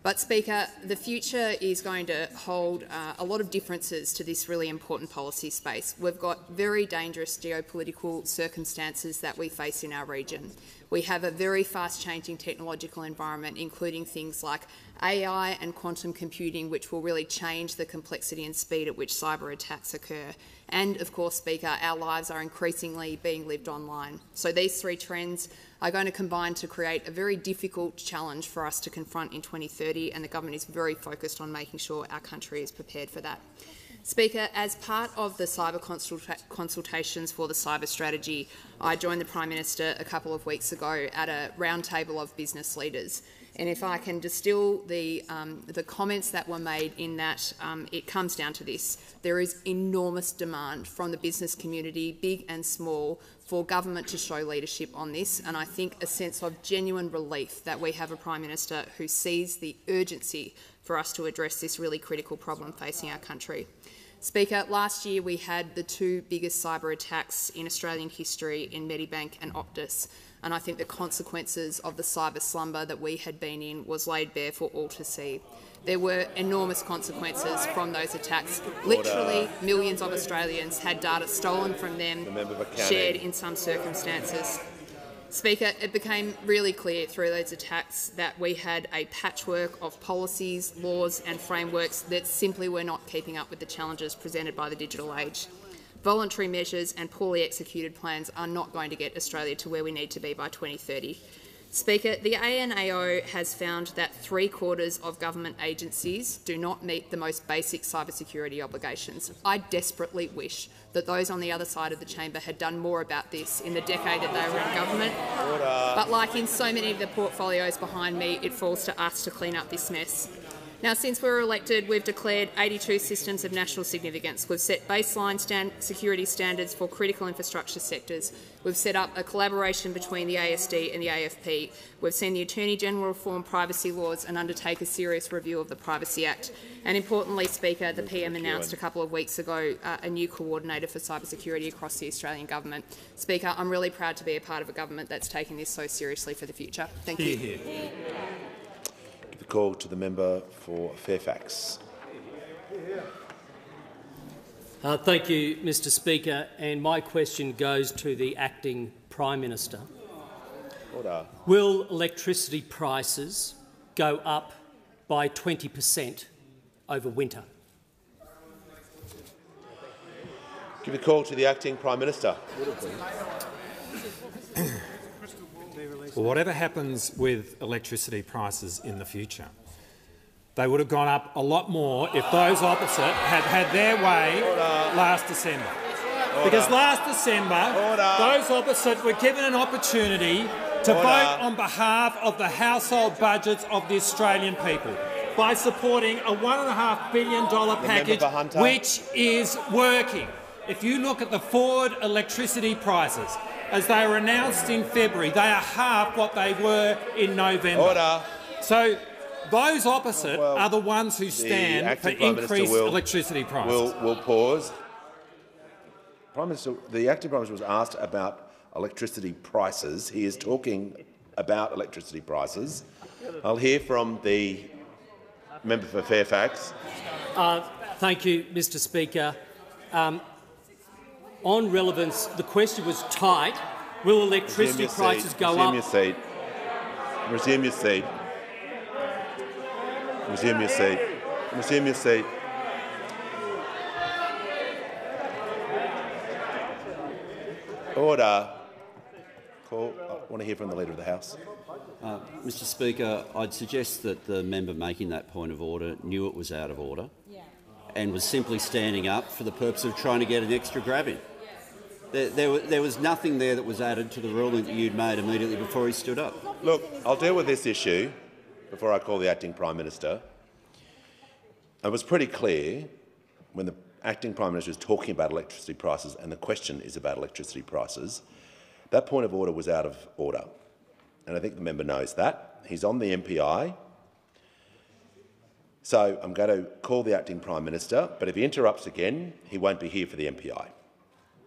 But, Speaker, the future is going to hold a lot of differences to this really important policy space. We've got very dangerous geopolitical circumstances that we face in our region. We have a very fast-changing technological environment, including things like AI and quantum computing, which will really change the complexity and speed at which cyber attacks occur. And, of course, Speaker, our lives are increasingly being lived online. So these three trends are going to combine to create a very difficult challenge for us to confront in 2030, and the government is very focused on making sure our country is prepared for that. Speaker, as part of the cyber consultations for the cyber strategy, I joined the Prime Minister a couple of weeks ago at a roundtable of business leaders. And if I can distill the comments that were made in that, it comes down to this. There is enormous demand from the business community, big and small, for government to show leadership on this, and I think a sense of genuine relief that we have a Prime Minister who sees the urgency for us to address this really critical problem facing our country. Speaker, last year we had the two biggest cyber attacks in Australian history in Medibank and Optus, and I think the consequences of the cyber slumber that we had been in was laid bare for all to see. There were enormous consequences from those attacks. Literally, millions of Australians had data stolen from them, shared in some circumstances. Speaker, it became really clear through those attacks that we had a patchwork of policies, laws and frameworks that simply were not keeping up with the challenges presented by the digital age. Voluntary measures and poorly executed plans are not going to get Australia to where we need to be by 2030. Speaker, the ANAO has found that 3/4 of government agencies do not meet the most basic cybersecurity obligations. I desperately wish that those on the other side of the chamber had done more about this in the decade that they were in government. But like in so many of the portfolios behind me, it falls to us to clean up this mess. Now, since we were elected, we've declared 82 systems of national significance. We've set baseline security standards for critical infrastructure sectors. We've set up a collaboration between the ASD and the AFP. We've seen the Attorney-General reform privacy laws and undertake a serious review of the Privacy Act. And importantly, Speaker, the PM announced a couple of weeks ago a new coordinator for cybersecurity across the Australian government. Speaker, I'm really proud to be a part of a government that's taking this so seriously for the future. Thank you. Give the call to the member for Fairfax. Thank you, Mr Speaker, and my question goes to the Acting Prime Minister. Order. Will electricity prices go up by 20% over winter? Give the call to the Acting Prime Minister. Well, whatever happens with electricity prices in the future, they would have gone up a lot more if those opposite had had their way last December. Because last December, those opposite were given an opportunity to vote on behalf of the household budgets of the Australian people by supporting a $1.5 billion package, which is working. If you look at the forward electricity prices, as they were announced in February, they are half what they were in November. So those opposite are the ones who stand for increased electricity prices. Will pause. Prime Minister, the Acting Prime Minister was asked about electricity prices. He is talking about electricity prices. I'll hear from the member for Fairfax. Thank you, Mr Speaker. On relevance, the question was tight. Will electricity prices go up? Resume your seat. Resume your seat. Resume your seat. Resume your seat. Order. Call. I want to hear from the Leader of the House. Mr Speaker, I'd suggest that the member making that point of order knew it was out of order and was simply standing up for the purpose of trying to get an extra grab in. There was nothing there that was added to the ruling that you'd made immediately before he stood up. Look, I'll deal with this issue before I call the Acting Prime Minister. It was pretty clear when the Acting Prime Minister was talking about electricity prices and the question is about electricity prices, that point of order was out of order. And I think the member knows that. He's on the MPI. So I'm going to call the Acting Prime Minister, but if he interrupts again, he won't be here for the MPI.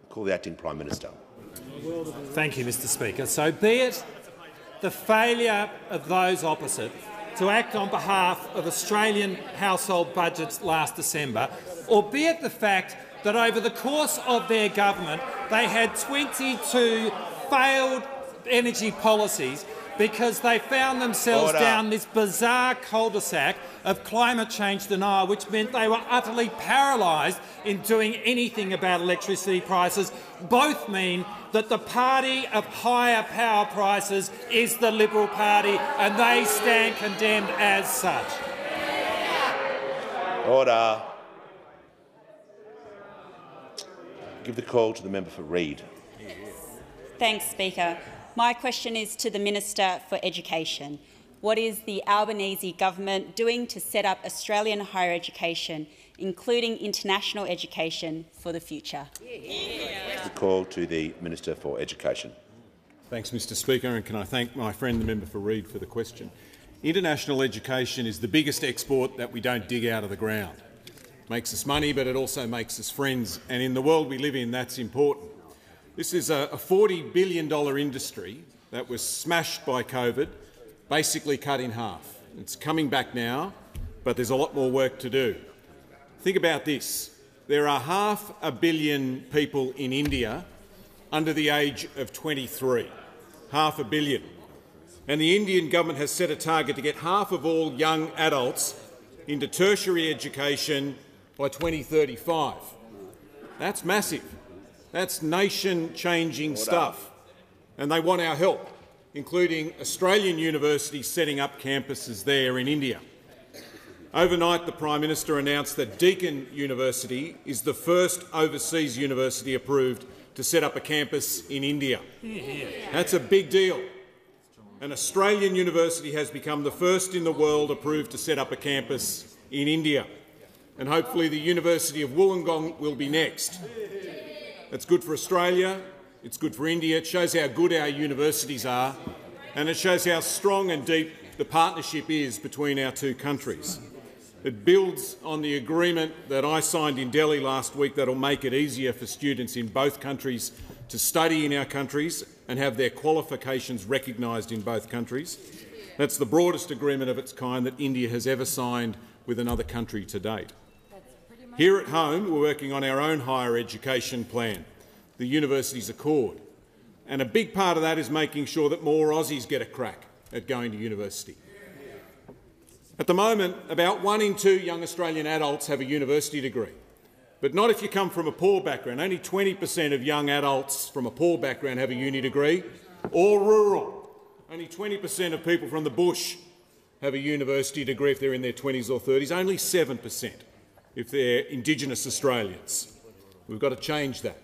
Call the Acting Prime Minister. Thank you, Mr Speaker. So be it the failure of those opposite to act on behalf of Australian household budgets last December, or be it the fact that over the course of their government they had 22 failed energy policies because they found themselves down this bizarre cul-de-sac of climate change denial, which meant they were utterly paralysed in doing anything about electricity prices. Both mean that the party of higher power prices is the Liberal Party, and they stand condemned as such. Order. Give the call to the member for Reid. Thanks, Speaker. My question is to the Minister for Education. What is the Albanese government doing to set up Australian higher education, including international education, for the future? The call to the Minister for Education. Thanks, Mr Speaker, and can I thank my friend the member for Reid for the question. International education is the biggest export that we don't dig out of the ground. It makes us money, but it also makes us friends, and in the world we live in, that's important. This is a $40 billion industry that was smashed by COVID, basically cut in half. It's coming back now, but there's a lot more work to do. Think about this. There are 500 million people in India under the age of 23. 500 million. And the Indian government has set a target to get half of all young adults into tertiary education by 2035. That's massive. That's nation-changing stuff. And they want our help, including Australian universities setting up campuses there in India. Overnight, the Prime Minister announced that Deakin University is the first overseas university approved to set up a campus in India. That's a big deal. An Australian university has become the first in the world approved to set up a campus in India. And hopefully the University of Wollongong will be next. It's good for Australia, it's good for India, it shows how good our universities are, and it shows how strong and deep the partnership is between our two countries. It builds on the agreement that I signed in Delhi last week that will make it easier for students in both countries to study in our countries and have their qualifications recognised in both countries. That's the broadest agreement of its kind that India has ever signed with another country to date. Here at home, we're working on our own higher education plan, the Universities Accord, and a big part of that is making sure that more Aussies get a crack at going to university. At the moment, about 1 in 2 young Australian adults have a university degree, but not if you come from a poor background. Only 20% of young adults from a poor background have a uni degree, or rural. Only 20% of people from the bush have a university degree if they're in their 20s or 30s, only 7% if they're Indigenous Australians. We've got to change that.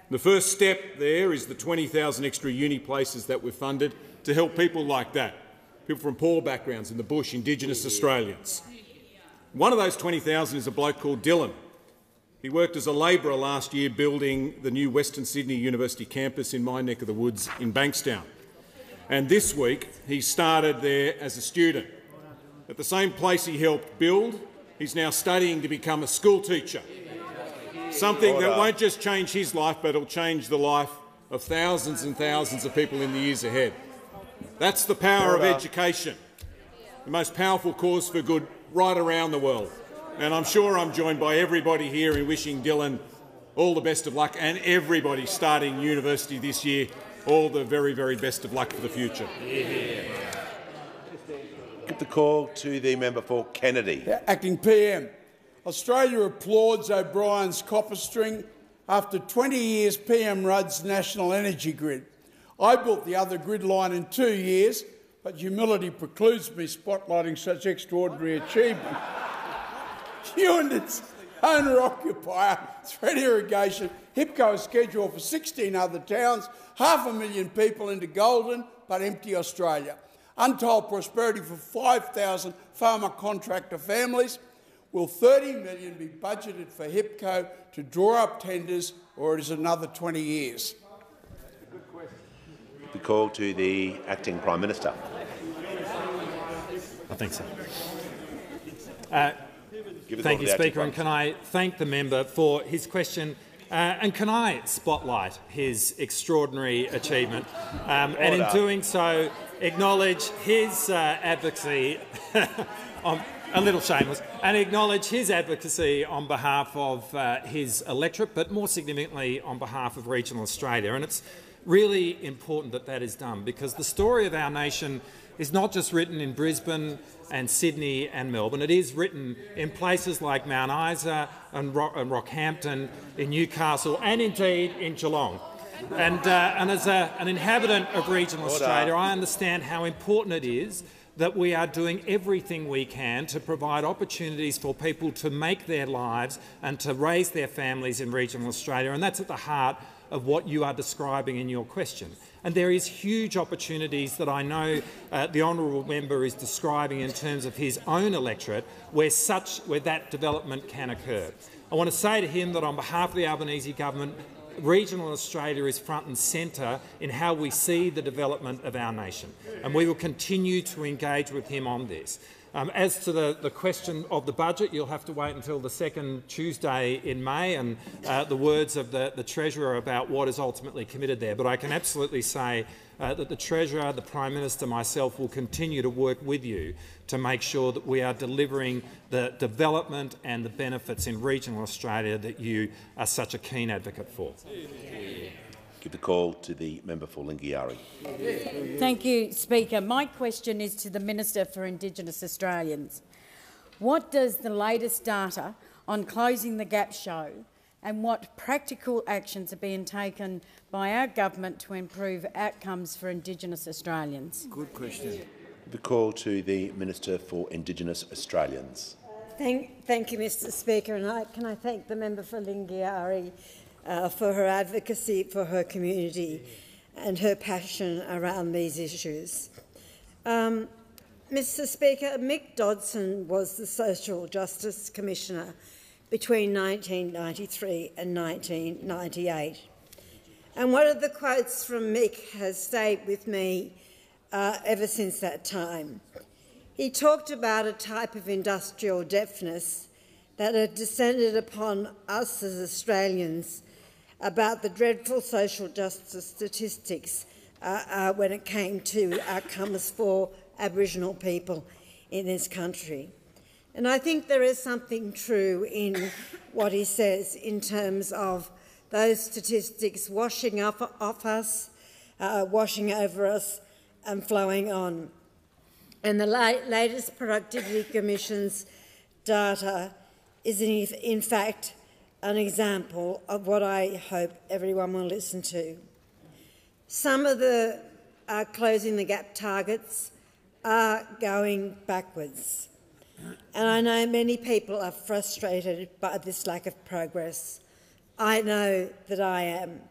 The first step there is the 20,000 extra uni places that we've funded to help people like that, people from poor backgrounds in the bush, Indigenous Australians. One of those 20,000 is a bloke called Dylan. He worked as a labourer last year building the new Western Sydney University campus in my neck of the woods in Bankstown. And this week he started there as a student. At the same place he helped build, he's now studying to become a school teacher, something that won't just change his life, but it'll change the life of thousands and thousands of people in the years ahead. That's the power of education, the most powerful cause for good right around the world. And I'm sure I'm joined by everybody here in wishing Dylan all the best of luck, and everybody starting university this year all the very, very best of luck for the future. Give the call to the member for Kennedy. Acting PM. Australia applauds O'Brien's copper string. After 20 years, PM Rudd's national energy grid. I built the other grid line in 2 years, but humility precludes me spotlighting such extraordinary achievement. Unit's owner-occupier, Thread Irrigation, HIPCO is scheduled for 16 other towns, 500,000 people into golden but empty Australia. Untold prosperity for 5,000 farmer contractor families. Will 30 million be budgeted for HIPCO to draw up tenders, or it is another 20 years? The call to the Acting Prime Minister. I think so. Thank you, Speaker, and can I thank the member for his question, and can I spotlight his extraordinary achievement, and in doing so acknowledge his advocacy a little shameless, and acknowledge his advocacy on behalf of his electorate, but more significantly on behalf of regional Australia. And it's really important that that is done, because the story of our nation is not just written in Brisbane and Sydney and Melbourne. It is written in places like Mount Isa and Rockhampton, in Newcastle, and indeed in Geelong. And as an inhabitant of regional Australia, I understand how important it is that we are doing everything we can to provide opportunities for people to make their lives and to raise their families in regional Australia, and that's at the heart of what you are describing in your question. And there is huge opportunities that I know the honourable member is describing in terms of his own electorate where that development can occur. I want to say to him that on behalf of the Albanese government, regional Australia is front and centre in how we see the development of our nation, and we will continue to engage with him on this. As to the question of the budget, you'll have to wait until the second Tuesday in May and the words of the Treasurer about what is ultimately committed there. But I can absolutely say that the Treasurer, the Prime Minister, myself will continue to work with you to make sure that we are delivering the development and the benefits in regional Australia that you are such a keen advocate for. Give the call to the member for Lingiari. Thank you, Speaker. My question is to the Minister for Indigenous Australians. What does the latest data on Closing the Gap show, and what practical actions are being taken by our government to improve outcomes for Indigenous Australians? Good question. The call to the Minister for Indigenous Australians. Thank you, Mr Speaker, and can I thank the member for Lingiari for her advocacy for her community and her passion around these issues. Mr Speaker, Mick Dodson was the Social Justice Commissioner between 1993 and 1998. And one of the quotes from Mick has stayed with me ever since that time. He talked about a type of industrial deafness that had descended upon us as Australians about the dreadful social justice statistics when it came to outcomes for Aboriginal people in this country. And I think there is something true in what he says in terms of those statistics washing off us, washing over us and flowing on. And the latest Productivity Commission's data is in fact an example of what I hope everyone will listen to. Some of the Closing the Gap targets are going backwards, and I know many people are frustrated by this lack of progress. I know that I am.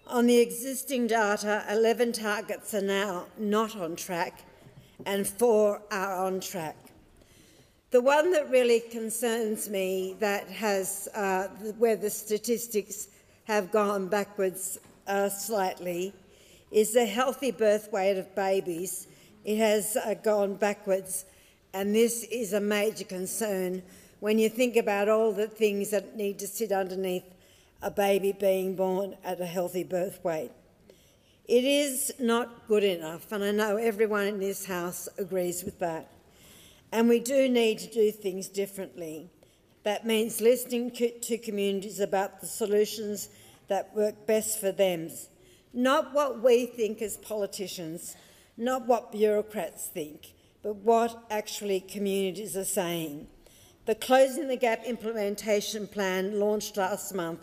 On the existing data, 11 targets are now not on track and 4 are on track. The one that really concerns me, that has where the statistics have gone backwards slightly, is the healthy birth weight of babies. It has gone backwards, and this is a major concern when you think about all the things that need to sit underneath a baby being born at a healthy birth weight. It is not good enough, and I know everyone in this House agrees with that. And we do need to do things differently. That means listening to communities about the solutions that work best for them, not what we think as politicians, not what bureaucrats think, but what actually communities are saying. The Closing the Gap implementation plan launched last month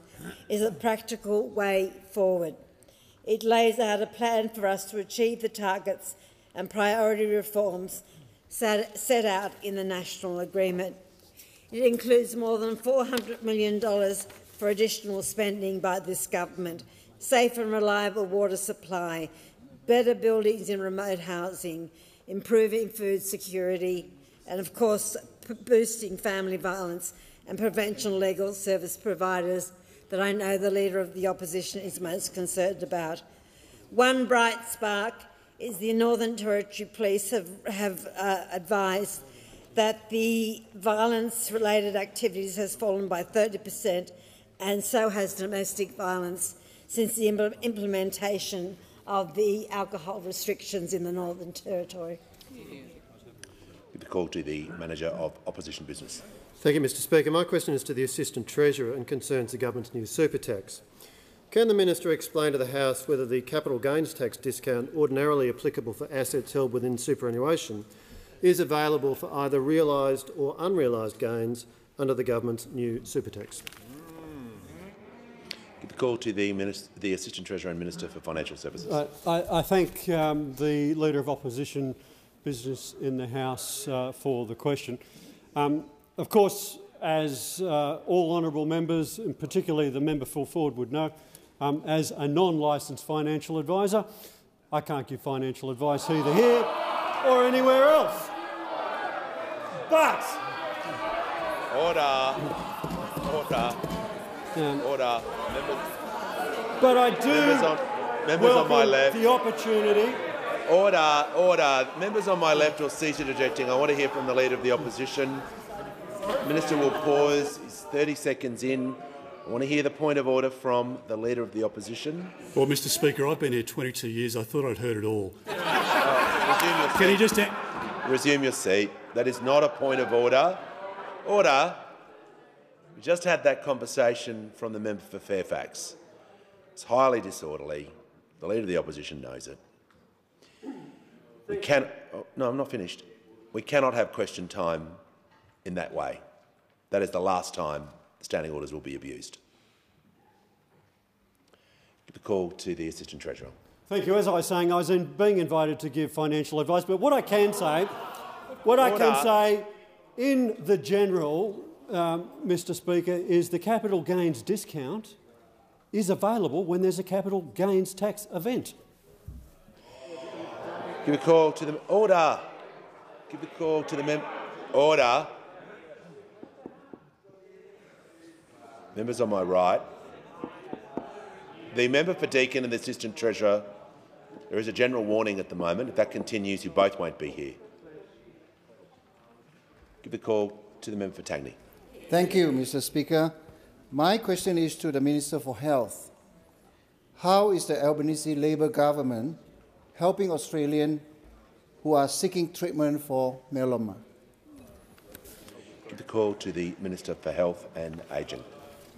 is a practical way forward. It lays out a plan for us to achieve the targets and priority reforms set out in the National Agreement. It includes more than $400 million for additional spending by this government, safe and reliable water supply, better buildings in remote housing, improving food security, and of course boosting family violence and prevention legal service providers that I know the Leader of the Opposition is most concerned about. One bright spark is the Northern Territory Police have advised that the violence-related activities has fallen by 30%, and so has domestic violence since the implementation of the alcohol restrictions in the Northern Territory. Give the call to the Manager of Opposition Business. Thank you, Mr Speaker. My question is to the Assistant Treasurer and concerns the government's new super tax. Can the Minister explain to the House whether the capital gains tax discount ordinarily applicable for assets held within superannuation is available for either realised or unrealised gains under the government's new super tax? Give the call to the Assistant Treasurer and Minister for Financial Services. I thank the Leader of Opposition Business in the House for the question. Of course, as all honourable members, and particularly the member for Ford would know, as a non-licensed financial advisor, I can't give financial advice either here or anywhere else. But order. But I do members on my left. The opportunity. Order. Members on my left will cease interjecting. I want to hear from the Leader of the Opposition. The Minister will pause. He's 30 seconds in. I want to hear the point of order from the Leader of the Opposition. Well, Mr Speaker, I've been here 22 years. I thought I'd heard it all. Resume your seat. Can you just... Resume your seat. That is not a point of order. Order. We just had that conversation from the member for Fairfax. It's highly disorderly. The Leader of the Opposition knows it. We can... Oh, no, I'm not finished. We cannot have question time in that way. That is the last time standing orders will be abused. Give the call to the Assistant Treasurer. Thank you. As I was saying, I was being invited to give financial advice, but what I can say, in the general, Mr Speaker, is the capital gains discount is available when there's a capital gains tax event. Give a call to the order. Give the call to the member. Order. Members on my right. The member for Deakin and the Assistant Treasurer. There is a general warning at the moment. If that continues, you both won't be here. Give the call to the member for Tangney. Thank you, Mr Speaker. My question is to the Minister for Health. How is the Albanese Labor government helping Australians who are seeking treatment for melanoma? Give the call to the Minister for Health and Ageing.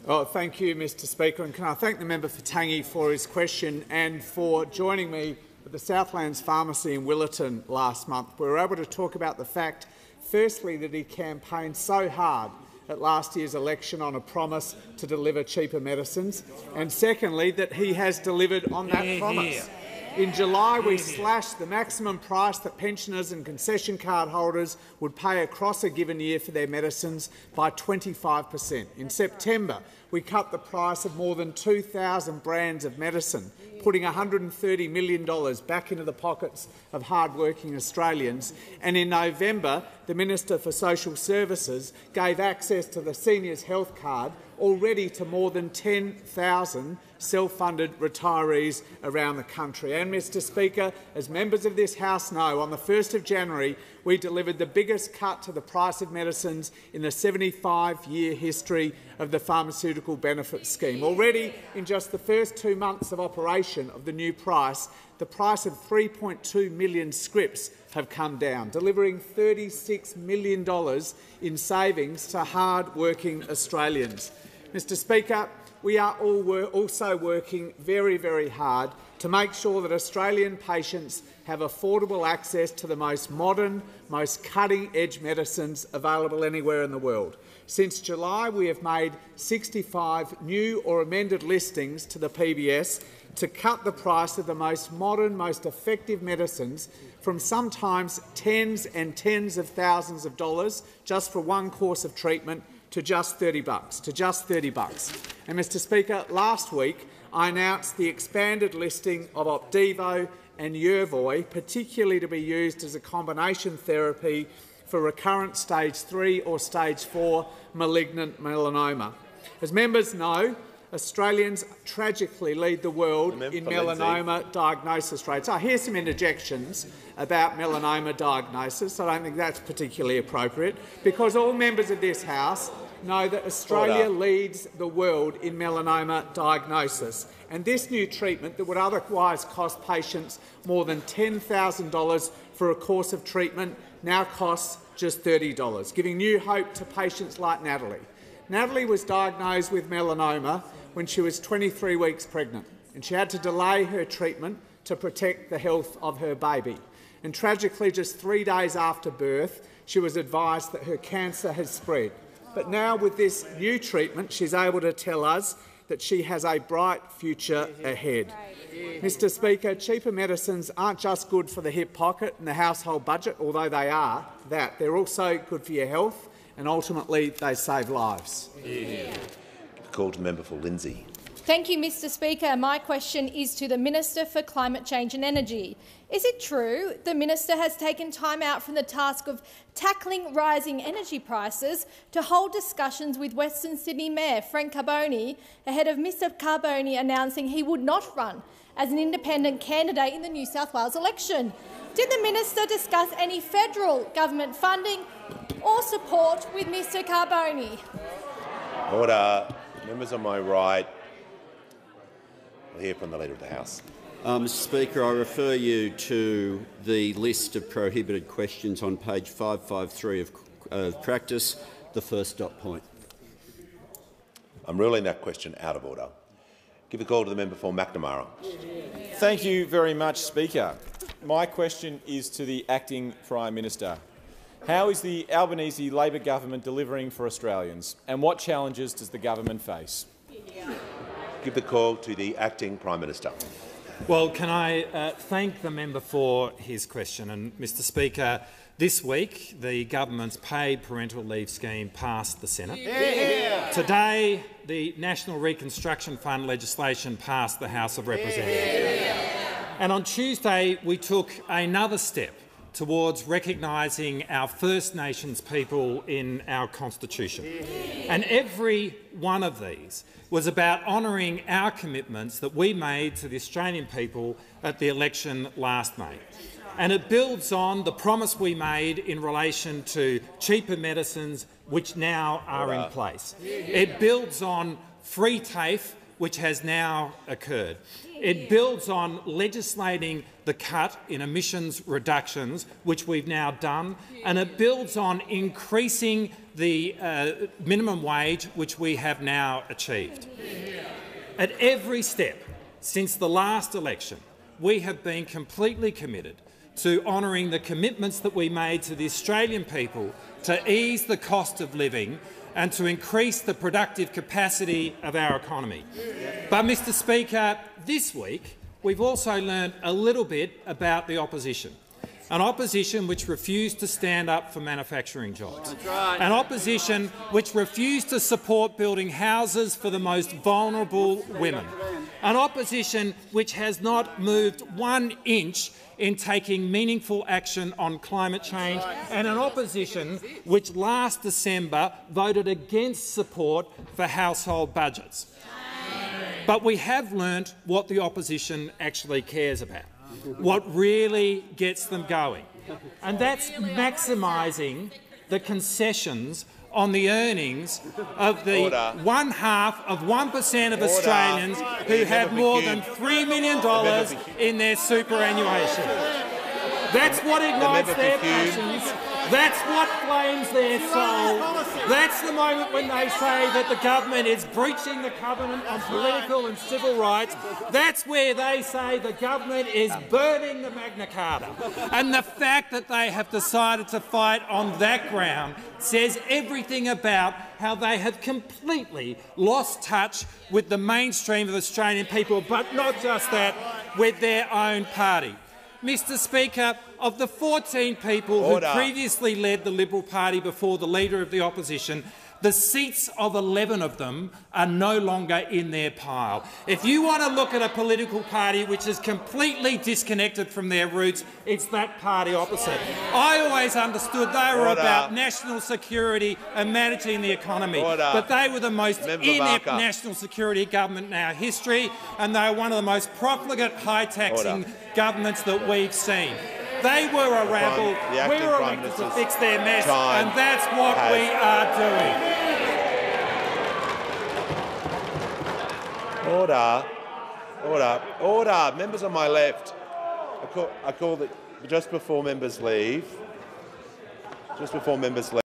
Oh, thank you, Mr Speaker, and can I thank the member for Tangi for his question and for joining me at the Southlands Pharmacy in Willetton last month. We were able to talk about the fact, firstly, that he campaigned so hard at last year's election on a promise to deliver cheaper medicines, and secondly, that he has delivered on that promise. In July, we slashed the maximum price that pensioners and concession card holders would pay across a given year for their medicines by 25%. In September, we cut the price of more than 2,000 brands of medicine, putting $130 million back into the pockets of hard-working Australians. And in November, the Minister for Social Services gave access to the Seniors Health Card already to more than 10,000 self-funded retirees around the country. And, Mr Speaker, as members of this House know, on the 1st of January we delivered the biggest cut to the price of medicines in the 75-year history of the Pharmaceutical Benefits Scheme. Already, in just the first 2 months of operation of the new price, the price of 3.2 million scripts have come down, delivering $36 million in savings to hard-working Australians. Mr Speaker, we are also working very, very hard to make sure that Australian patients have affordable access to the most modern, most cutting-edge medicines available anywhere in the world. Since July, we have made 65 new or amended listings to the PBS to cut the price of the most modern, most effective medicines from sometimes tens and tens of thousands of dollars just for one course of treatment to just $30. And, Mr Speaker, last week I announced the expanded listing of Opdivo and Yervoy, particularly to be used as a combination therapy for recurrent stage 3 or stage 4 malignant melanoma. As members know, Australians tragically lead the world in melanoma diagnosis rates. I hear some interjections about melanoma diagnosis. I don't think that's particularly appropriate, because all members of this House know that Australia leads the world in melanoma diagnosis. And this new treatment that would otherwise cost patients more than $10,000 for a course of treatment now costs just $30, giving new hope to patients like Natalie. Natalie was diagnosed with melanoma when she was 23 weeks pregnant, and she had to delay her treatment to protect the health of her baby. And tragically, just 3 days after birth, she was advised that her cancer had spread. But now, with this new treatment, she's able to tell us that she has a bright future ahead. Mr Speaker, cheaper medicines aren't just good for the hip pocket and the household budget, although they are that. They're also good for your health, and ultimately they save lives. Call to the member for Lindsay. Thank you, Mr Speaker. My question is to the Minister for Climate Change and Energy. Is it true the Minister has taken time out from the task of tackling rising energy prices to hold discussions with Western Sydney Mayor Frank Carbone ahead of Mr Carbone announcing he would not run as an independent candidate in the New South Wales election? Did the Minister discuss any federal government funding or support with Mr Carbone? Order. Members on my right. We'll hear from the Leader of the House. Mr Speaker, I refer you to the list of prohibited questions on page 553 of practice, the first dot point. I'm ruling that question out of order. Give the call to the member for McNamara. Thank you very much, Speaker. My question is to the Acting Prime Minister. How is the Albanese Labor government delivering for Australians, and what challenges does the government face? Give the call to the Acting Prime Minister. Well, can I thank the member for his question? And, Mr Speaker, this week the government's paid parental leave scheme passed the Senate. Yeah. Today the National Reconstruction Fund legislation passed the House of Representatives. Yeah. And on Tuesday we took another step towards recognising our First Nations people in our Constitution. And every one of these was about honouring our commitments that we made to the Australian people at the election last May. And it builds on the promise we made in relation to cheaper medicines which now are in place. It builds on free TAFE, which has now occurred. It builds on legislating the cut in emissions reductions, which we've now done, and it builds on increasing the minimum wage, which we have now achieved. At every step since the last election, we have been completely committed to honouring the commitments that we made to the Australian people to ease the cost of living and to increase the productive capacity of our economy. But, Mr Speaker, this week we've also learned a little bit about the opposition. An opposition which refused to stand up for manufacturing jobs. An opposition which refused to support building houses for the most vulnerable women. An opposition which has not moved 1 inch in taking meaningful action on climate change, and an opposition which last December voted against support for household budgets. But we have learnt what the opposition actually cares about, what really gets them going, and that's maximising the concessions on the earnings of the 1/2% of Australians who have more than $3 million in their superannuation. That's what ignites their passions. That's what flames their soul. That's the moment when they say that the government is breaching the covenant on political and civil rights. That's where they say the government is burning the Magna Carta. And the fact that they have decided to fight on that ground says everything about how they have completely lost touch with the mainstream of Australian people, but not just that, with their own party. Mr Speaker, of the 14 people who previously led the Liberal Party before the Leader of the Opposition, the seats of 11 of them are no longer in their pile. If you want to look at a political party which is completely disconnected from their roots, it's that party opposite. I always understood they were about national security and managing the economy, but they were the most inept national security government in our history, and they are one of the most profligate, high-taxing governments that we've seen. They were a rabble. We were elected to fix their mess, and that's what we are doing. Order. Order. Order. Members on my left. I call that just before members leave. Just before members leave.